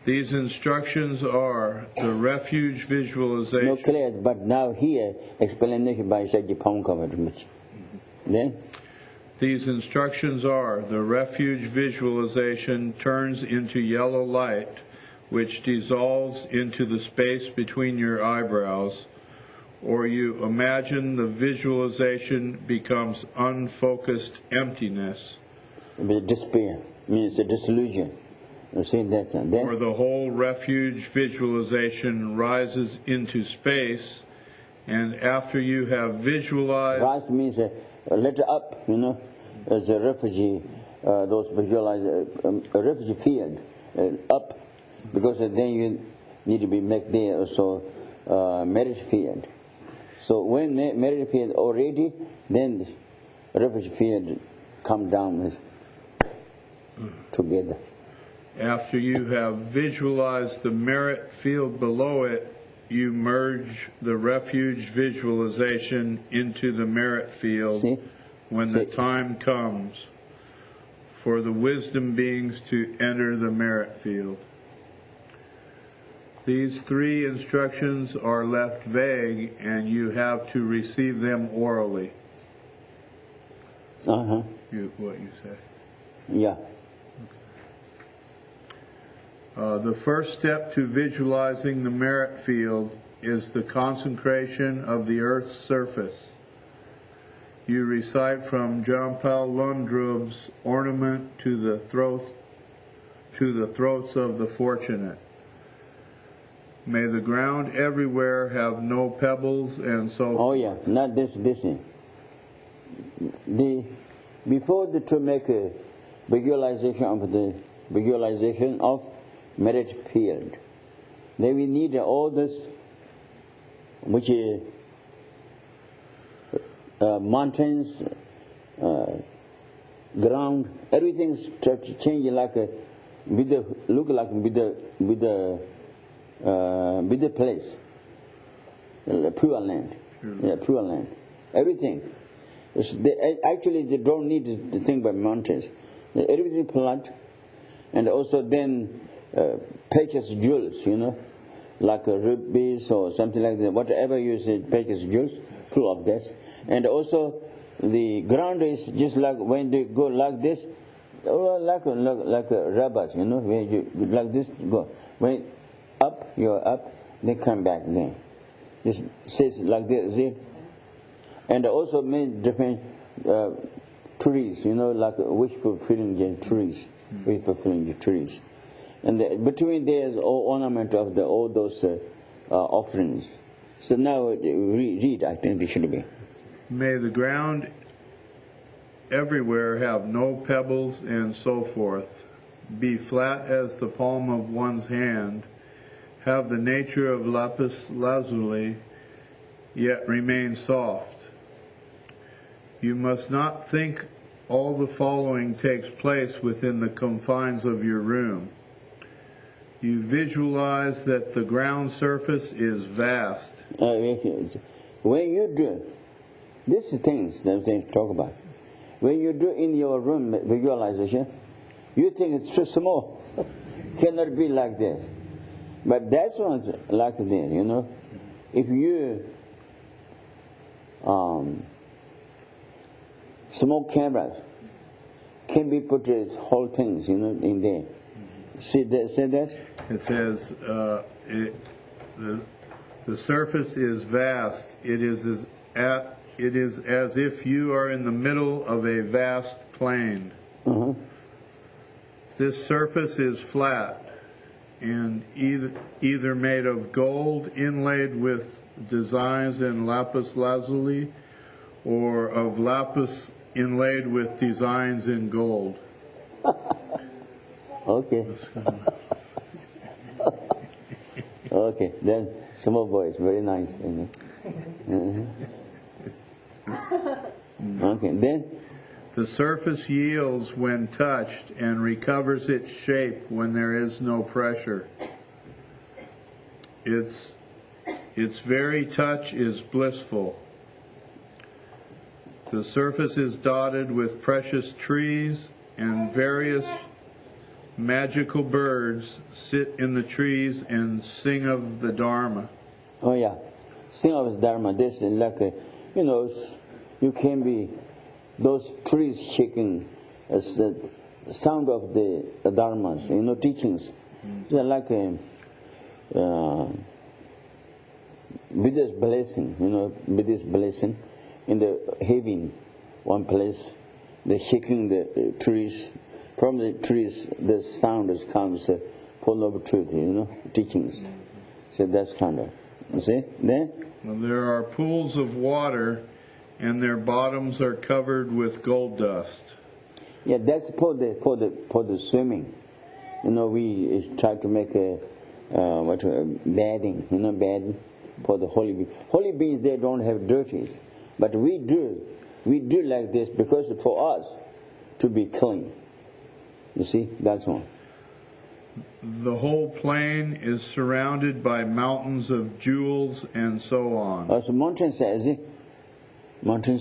These instructions are the refuge visualization. No clear, but now here, explanation by Saji Pankavadmich. Then? These instructions are the refuge visualization turns into yellow light, which dissolves into the space between your eyebrows, or you imagine the visualization becomes unfocused emptiness. Despair means a disillusion. You see that? Then? Or the whole refuge visualization rises into space, and after you have visualized... Rise means a letter up, you know, as a refugee, those visualize a refugee field, up. Because then you need to be make there also merit field. So when merit field already, then the refuge field come down together. After you have visualized the merit field below it, you merge the refuge visualization into the merit field. See? When the time comes for the wisdom beings to enter the merit field. These 3 instructions are left vague, and you have to receive them orally. Uh-huh. What you say? Yeah. The first step to visualizing the merit field is the consecration of the earth's surface. You recite from Jampal Lundrub's ornament to the throats of the fortunate. May the ground everywhere have no pebbles and so... Oh yeah, not this. Before to make a visualization of merit field, then we need all this, which is mountains, ground, everything's changing like with the place, pure land, pure land, everything. Actually, they don't need to think about mountains. Everything plant, and also then precious jewels, you know, like rubies or something like that. Whatever you say, precious jewels, full of that. And also, the ground is just like when they go like this, like rubbers, you know, when you like this go. When up, you're up, they come back then. Just says like this, see? And also many different trees, you know, like wish fulfilling trees, wish fulfilling trees. And between there is all ornament of all those offerings. So now read, I think they should be. May the ground everywhere have no pebbles and so forth, be flat as the palm of one's hand, have the nature of lapis lazuli, yet remain soft. You must not think all the following takes place within the confines of your room. You visualize that the ground surface is vast. When you do, these things that they talk about, when you do in your room visualization, you think it's too small, cannot be like this. But that's one's like this, you know. If you small cameras, can be put as whole things, in there. See that? Say that? It says the surface is vast. It is as if you are in the middle of a vast plain. Uh-huh. This surface is flat and either made of gold inlaid with designs in lapis lazuli, or of lapis inlaid with designs in gold. Okay. Okay, then small voice, very nice. Okay, then? The surface yields when touched and recovers its shape when there is no pressure. Its very touch is blissful. The surface is dotted with precious trees, and various magical birds sit in the trees and sing of the Dharma. Oh yeah, sing of the Dharma. This is like you can be those trees shaking as the sound of the dharmas, teachings. It's like a Buddha's blessing, Buddha's blessing in the heaven, one place, they're shaking the trees. From the trees, the sound comes full of truth, teachings. So that's kind of, you see, there? Well, there are pools of water, and their bottoms are covered with gold dust. Yeah, that's for the swimming. We try to make bathing, bathing for the holy beings. Holy beings, they don't have dirties, but we do like this because for us to be clean. You see, that's one. The whole plain is surrounded by mountains of jewels and so on. So mountain says it. Mountain?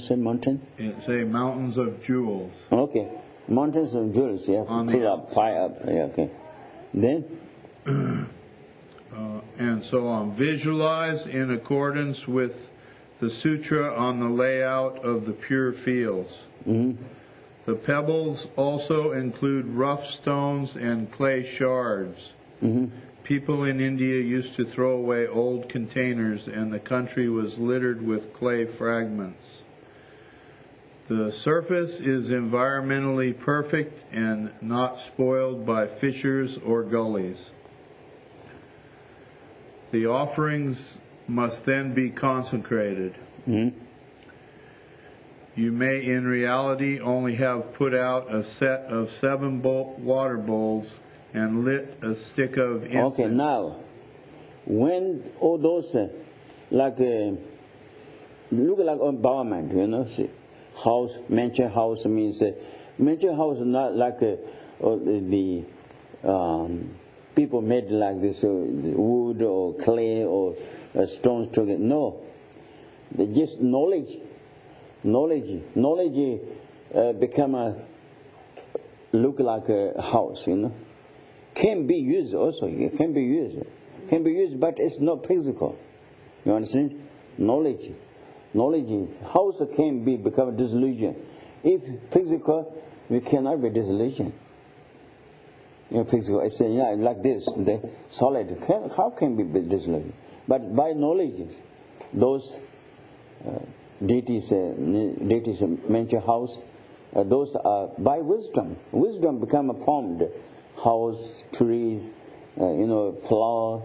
It's a mountains of jewels. Okay. Mountains of jewels, yeah. Pull up, pile up. Yeah, okay. Then? And so on. Visualize in accordance with the sutra on the layout of the pure fields. Mm-hmm. The pebbles also include rough stones and clay shards. Mm-hmm. People in India used to throw away old containers, and the country was littered with clay fragments. The surface is environmentally perfect and not spoiled by fissures or gullies. The offerings must then be consecrated. Mm-hmm. You may in reality only have put out a set of 7 water bowls and lit a stick of incense. Okay, now, when all those, look like environment, see, house, mansion house means, mansion house is not like the people made like this, wood or clay or stones together. No, they just knowledge become look like a house, Can be used also. It can be used, but it's not physical. You understand? Knowledge, house can become disillusion. If physical, we cannot be disillusion. Physical, I say, like this, the solid. How can we be disillusion? But by knowledge, those deities mention house. Those are by wisdom. Wisdom become formed. House, trees, flower,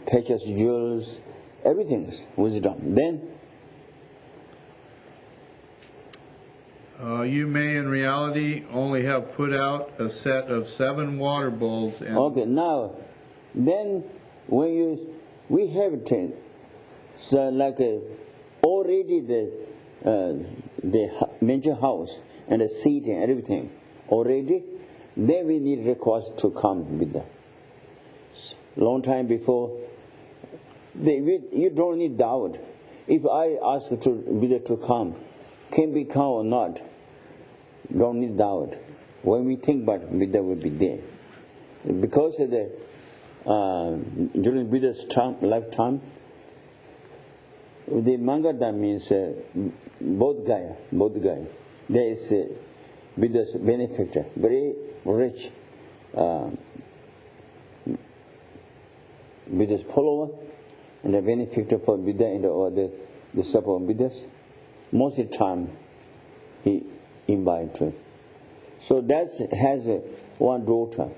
precious jewels, everything is wisdom. Then you may in reality only have put out a set of 7 water bowls. And okay, now, then when we have it, so like already the mention house and the seat and everything already. Then we need request to come with them. Long time before, you don't need doubt. If I ask Buddha to come, can be come or not, don't need doubt. When we think about Buddha will be there. Because of during Buddha's lifetime, the Mangada means both guy. There is Buddha's benefactor, very rich Buddha's follower and a benefactor for Buddha and all the disciple of Buddha's. Most of the time he invited. So that has one daughter,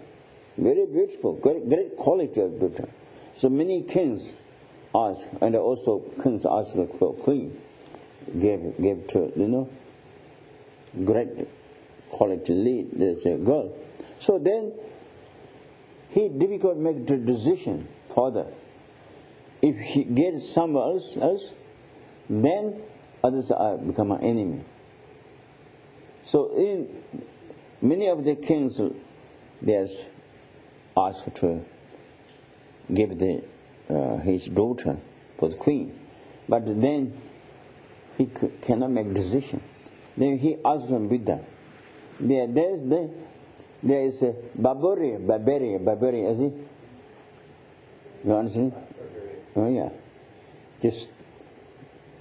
very beautiful, great quality of daughter. So many kings asked, and also kings asked for queen, gave to, great quality lead, there's a girl. So then he difficult to make the decision further. If he gets someone else, then others are become an enemy. So in many of the kings, they asked to give his daughter for the queen, but then he cannot make decision. Then he asked from Buddha. There is a barbarian, is it? You understand? Oh yeah. Just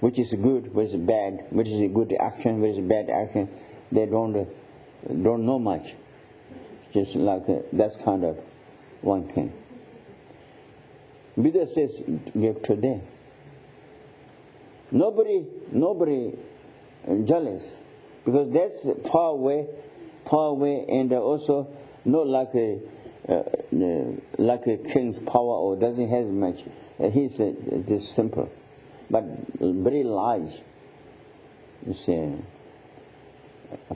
which is good, which is bad, which is a good action, which is a bad action. They don't know much. Just like that's kind of one king. Buddha says, give to them. Nobody jealous, because that's far away, and also not like a king's power or doesn't have much. He's just simple, but very large. It's a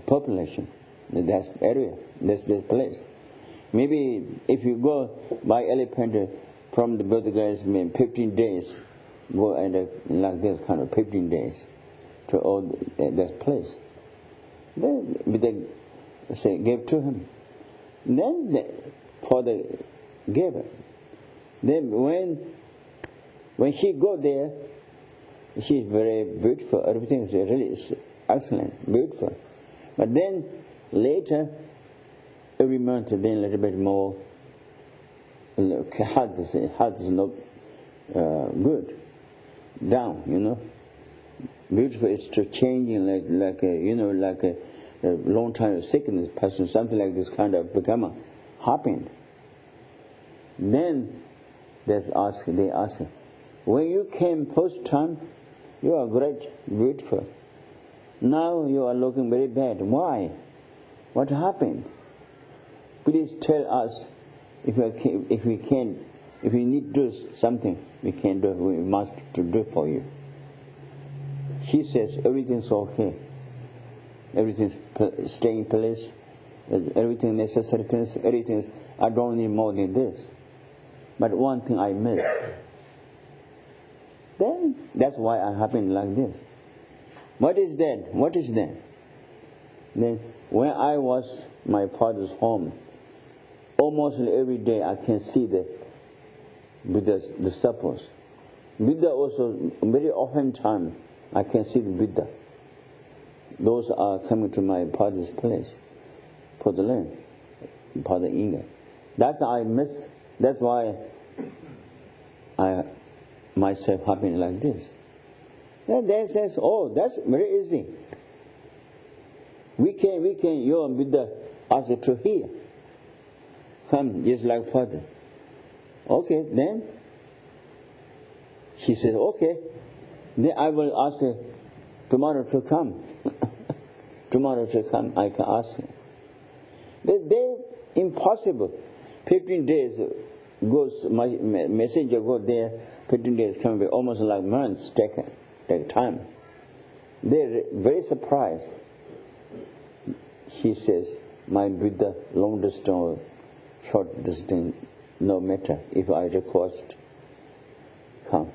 population. That area, this place. Maybe if you go by elephant from the Buddha guys, 15 days, go and like this kind of 15 days to all that place. Then Buddha say gave to him. Then the father gave it. Then when she go there, she's very beautiful. Everything is really excellent, beautiful. But then later, every month, then a little bit more. Heart is not good. Down, Beautiful is to changing like a long time of sickness person, something like this kind of become happened. Then they ask, when you came first time, you are great, beautiful. Now you are looking very bad. Why? What happened? Please tell us if we need to do something, we can do. We must to do for you. She says everything's okay. Everything's staying in place. Everything necessary things. Everything. I don't need more than this. But one thing I miss. Then that's why I happened like this. What is that? What is that? Then when I was my father's home, almost every day I can see the Buddha's disciples. Buddha also, very often time I can see the Buddha. Those are coming to my father's place for the learn, for the Inga. That's I miss. That's why I myself happen like this. Then they says, oh, that's very easy. We can, you and Buddha ask to hear. Come, just like father. Okay, then she said, okay, then I will ask her tomorrow to come. Tomorrow to come, I can ask her. They impossible. 15 days goes, my messenger go there, 15 days come back, almost like months take time. They're very surprised. She says, my Buddha, long distance or short distance, no matter if I request, come.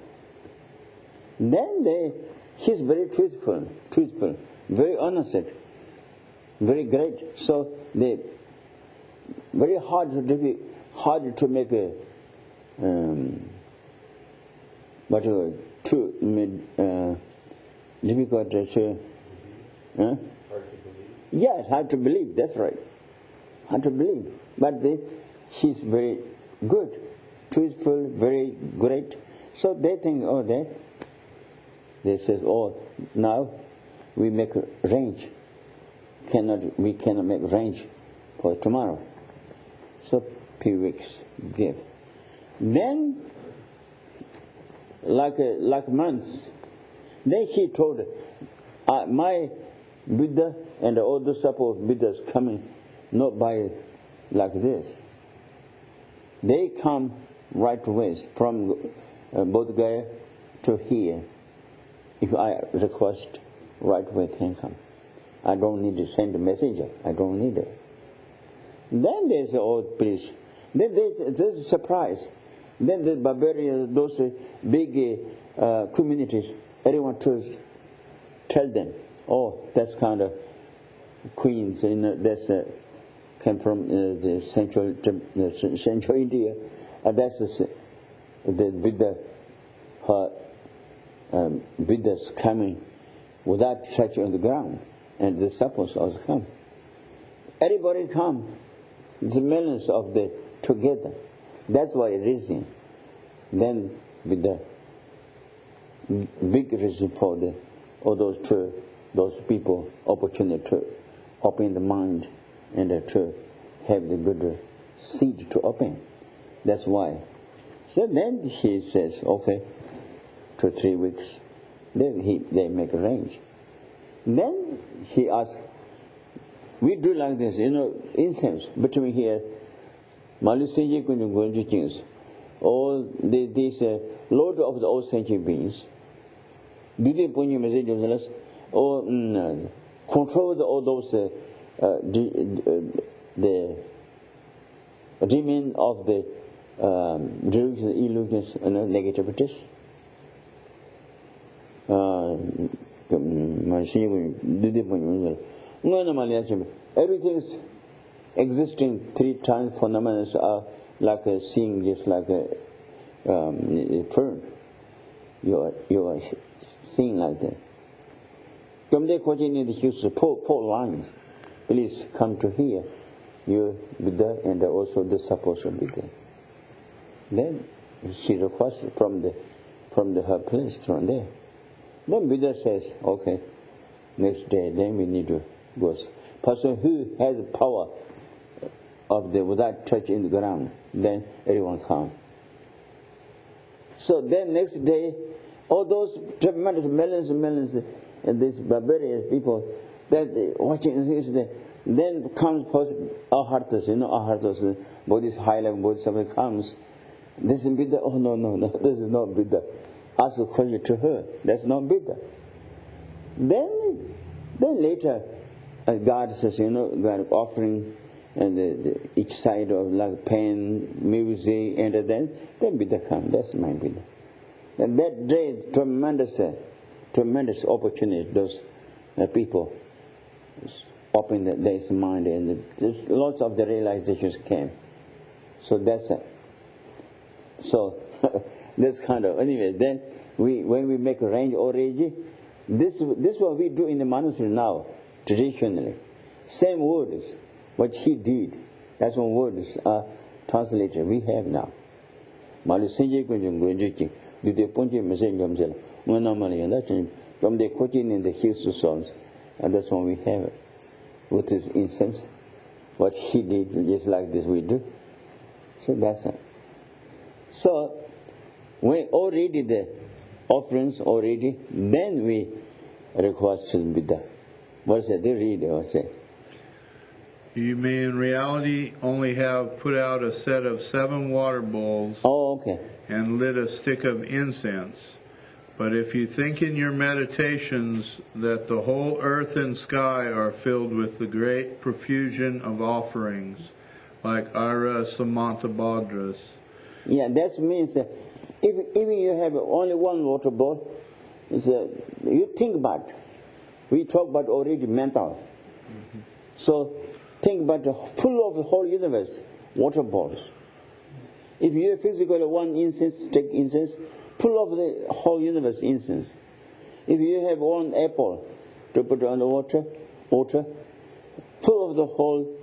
Then she's very truthful, very honest, very great. So they very hard to make a difficult to say. Yes, hard to believe. That's right. Hard to believe. But she's very good, truthful, very great. So they think, oh, that. They says, oh, now we make a range we cannot make arrange for tomorrow. So few weeks give. Then, like months, then he told, my Buddha and all the support Buddhas coming not by like this. They come right away from Bodh Gaya to here. If I request, right away can come. I don't need to send a messenger. I don't need it. Then there's the old priest. Then there's a surprise. Then the barbarians, those big communities, everyone to tell them, oh, that's kind of queens, that's came from the central India. That's the Buddha, Buddha's coming without touching on the ground, and the suppers also come. Everybody come. The millions of the together. That's why reason. Then with the big reason for all those people opportunity to open the mind and to have the good seed to open. That's why. So then he says, okay, 2 or 3 weeks. Then they make arrange. Then he asks, we do like this, incense between here, Malusenji Gyeltsen, all these Lord of the all sentient beings, do they put your message or control all those the demon of the delusions, illusions, and negativities? Everything is existing 3 times phenomena are like a seeing, just like a fern. You are seeing like that. Come there, continue the use 4 lines. Please come to here. You Buddha and also the support should be there. Then she requested from her place from there. Then Buddha says, okay, next day, then we need to go. Person who has power of without touching the ground, then everyone come. So then next day, all those tremendous millions and millions of these barbarian people that's watching this, then comes first Ahartas, Ahartas, Buddhist high level Bodhisattva comes. This is Buddha. Oh no, this is not Buddha. Ask a question to her. That's not Buddha. Then later, God says, God offering, and each side of like pen, music, and then Buddha comes. That's my Buddha. And that day, tremendous opportunity. Those people open their mind, and lots of the realizations came. So that's it. So this kind of anyway. Then when we make a range already, this is what we do in the monastery now traditionally. Same words, what he did. That's what words are translated. We have now. Malusenji Gyeltsen, do the Ponji Messenger, no normally, and that's from the coaching in the hills of songs, and that's what we have with his incense. What he did, just like this we do. So that's it. So when already the offerings already, then we request to Buddha. What's that? They read or say. You may in reality only have put out a set of 7 water bowls. Oh, okay. And lit a stick of incense. But if you think in your meditations that the whole earth and sky are filled with the great profusion of offerings, like Ara Samantabhadras. Yeah, that means even you have only 1 water bowl, you think about. We talk about already mental. Mm-hmm. So think about full of the whole universe, water bowls. If you have physically 1 incense, stick incense, full of the whole universe incense. If you have 1 apple to put on the water, full of the whole,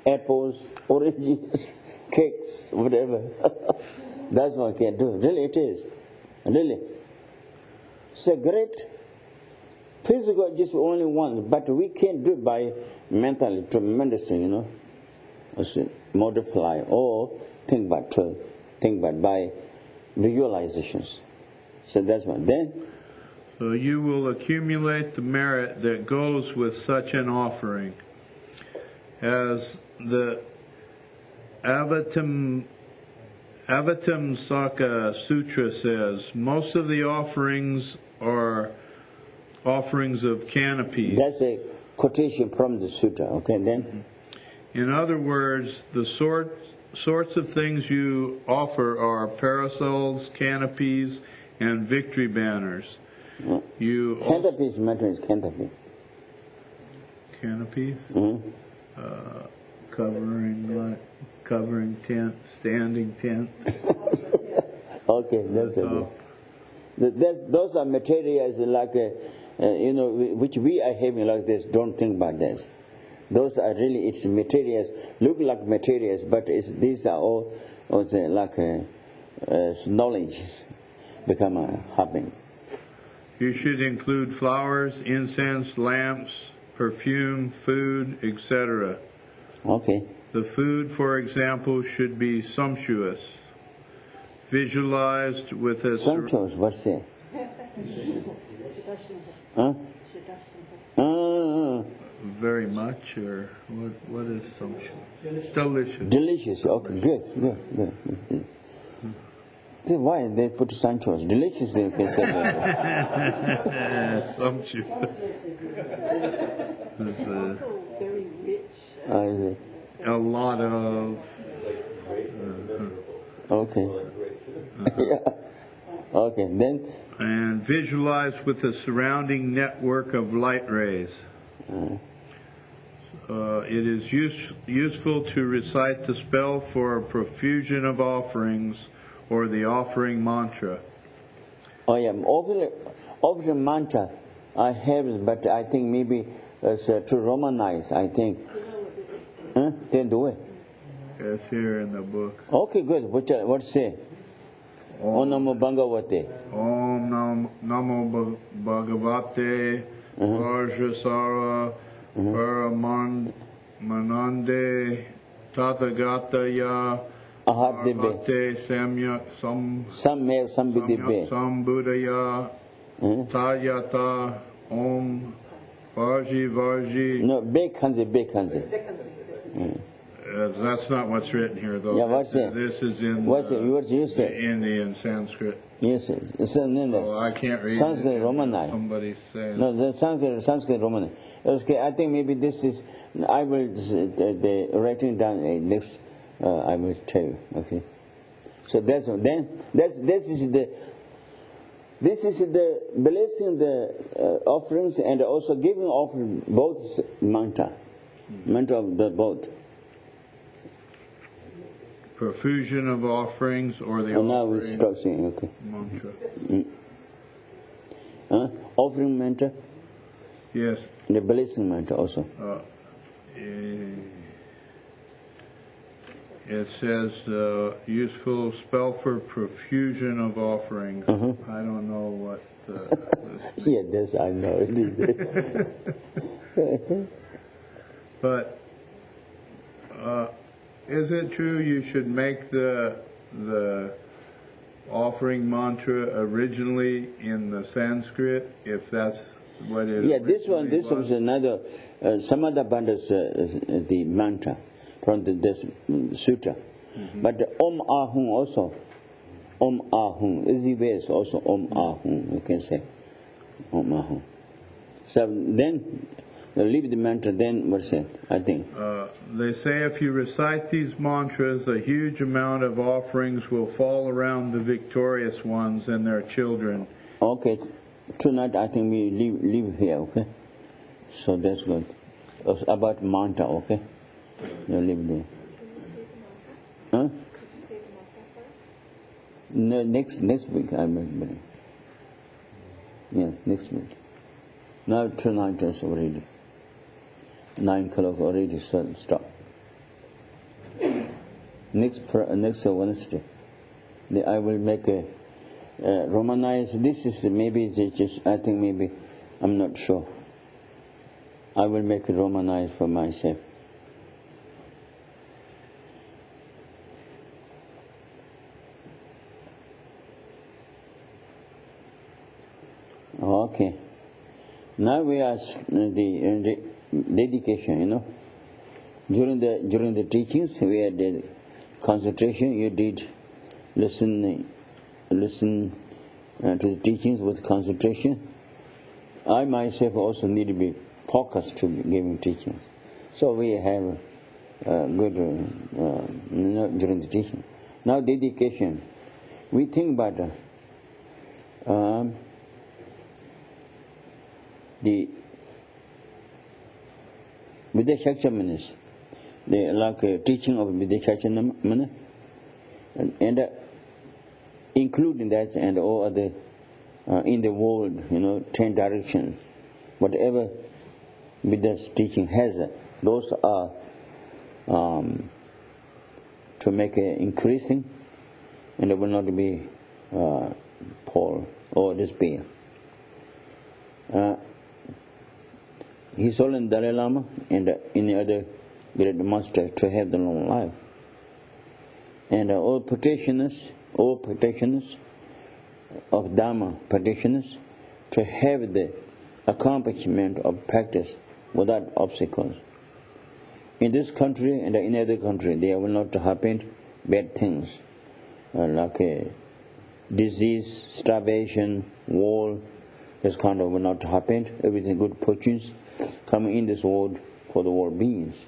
apples, oranges, cakes, whatever. That's what I can do. Really, it is. Really. It's a great Physical just only once, but we can do it by mentally, tremendously, you know. Also multiply or think by visualizations. So that's one. Then. So you will accumulate the merit that goes with such an offering. As the Avatamsaka Sutra says, most of the offerings are offerings of canopies. That's a quotation from the sutra, okay, then? In other words, the sorts of things you offer are parasols, canopies, and victory banners. Canopies matter is canopy. Canopies? Mm-hmm. Covering tent, standing tent. Okay, that's okay. Those are materials like, you know, which we are having like this. Don't think about this. Those are really, it's materials, look like materials, but these are all also like knowledge become happening. You should include flowers, incense, lamps, perfume, food, etc. Okay. The food, for example, should be sumptuous, visualized with a... Sumptuous, what's that? Huh? Very much, or what is sumptuous? Delicious. Delicious, okay, good. Why they put sumptuous? Delicious, they can say that. Sumptuous. Also very rich. A lot of... Okay. Yeah. Okay, then... And visualized with a surrounding network of light rays. It is useful to recite the spell for profusion of offerings or the offering mantra. Oh yeah, offering mantra I have, but I think maybe it's to Romanize, I think. Huh? They do it. It's here in the book. Okay, good. What say? Om Namo Bhagavate. Om Namo Bhagavate Vajrasara Paramanande Tathagataya Arhate Samyak Sambuddhaya Tayata Om Varji. No, Bekhanzi. That's not what's written here, though. Yeah, what's that? This is in what you said? Indian Sanskrit. Yes, it's in the I can't read Sanskrit Romani. Somebody saying. No, the Sanskrit Romani. Okay, I think maybe this is. I will the writing down next. I will tell you. Okay. So that's then. This is the blessing the offerings and also giving offering both mantra of the both. Profusion of offerings or the offering now we stop saying, okay. Mantra. Offering mantra? Yes. The blessing mantra also. It says useful spell for profusion of offerings. I don't know what. Yeah, this I know. But is it true you should make the offering mantra originally in the Sanskrit, if that's what it is? Yeah, this was another Samadhabandha's the mantra from this sutra. But the Om Ahum also, Om Ahum, easy way is also Om Ahum, you can say. Om Ahum. So then, leave the mantra, then what's it, I think? They say if you recite these mantras, a huge amount of offerings will fall around the victorious ones and their children. Okay, tonight I think we leave here, okay? So that's good. About mantra, okay? You leave there. Huh? Could you say the mantra first? No, next week I will bring. Yeah, next week. Now tonight is already 9 o'clock already stop. Next Wednesday, I will make a Romanize. This is maybe just I think maybe I'm not sure. I will make it Romanized for myself. Okay. Now we ask the dedication, During the teachings, we had the concentration. You did listen to the teachings with concentration. I myself also need to be focused to giving teachings. So we have good during the teaching. Now dedication. We think about the Vidyashakshamanis, the teaching of Vidyashakshamanas, and including that and all other in the world, 10 directions, whatever Buddha's teaching has, those are to make it increasing, and it will not be fall or despair. His Holiness Dalai Lama and any other great master to have the long life. And all practitioners of Dharma practitioners to have the accomplishment of practice without obstacles. In this country and in other country, there will not happen bad things like disease, starvation, war. This kind of will not happen. Everything good fortunes coming in this world for the world beings.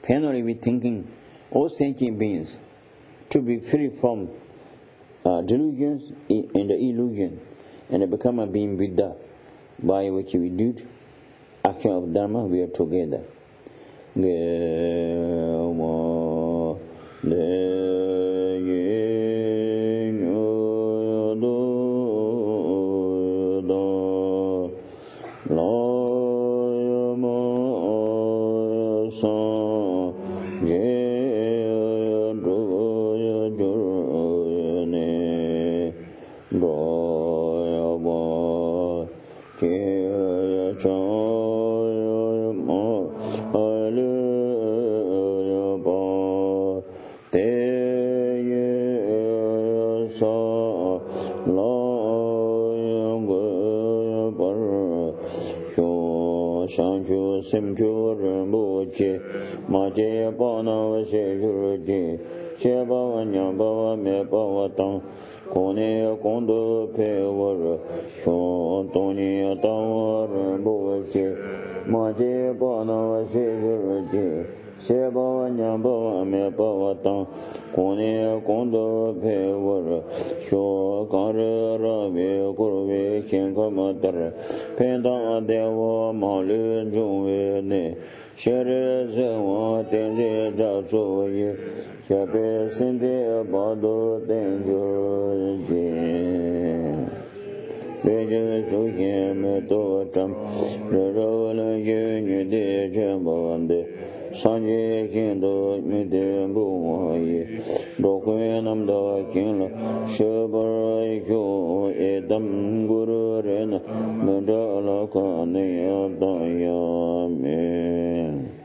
Finally, we thinking all sentient beings to be free from delusions and illusion and become a being Buddha, by which we do action of Dharma. We are together. Simchu Rambuchi, Maje Pana Shurji, Sheba Nyamba Mepawatang, Kone Kondo Pewar, Shotoni Tawar Rambuchi, Maje Pana Shurji, Sheba Nyamba Mepawatang, Kone Kondo Pewar, Shokara Ravi Kurvi Shinkamatar, Penda Deva Malu Jungene, Shere Zewa Tenje Jasoye, Shape Sinte Bado Tenjoje, Beje Suye Metotam, Rerola Yuni de Jambande, Sanje Kindo Mide Buwaye, Dokuenam Da Kinla, Shebarai Yo Edam Guru Rena, Mandala Kane Adaya. Amen.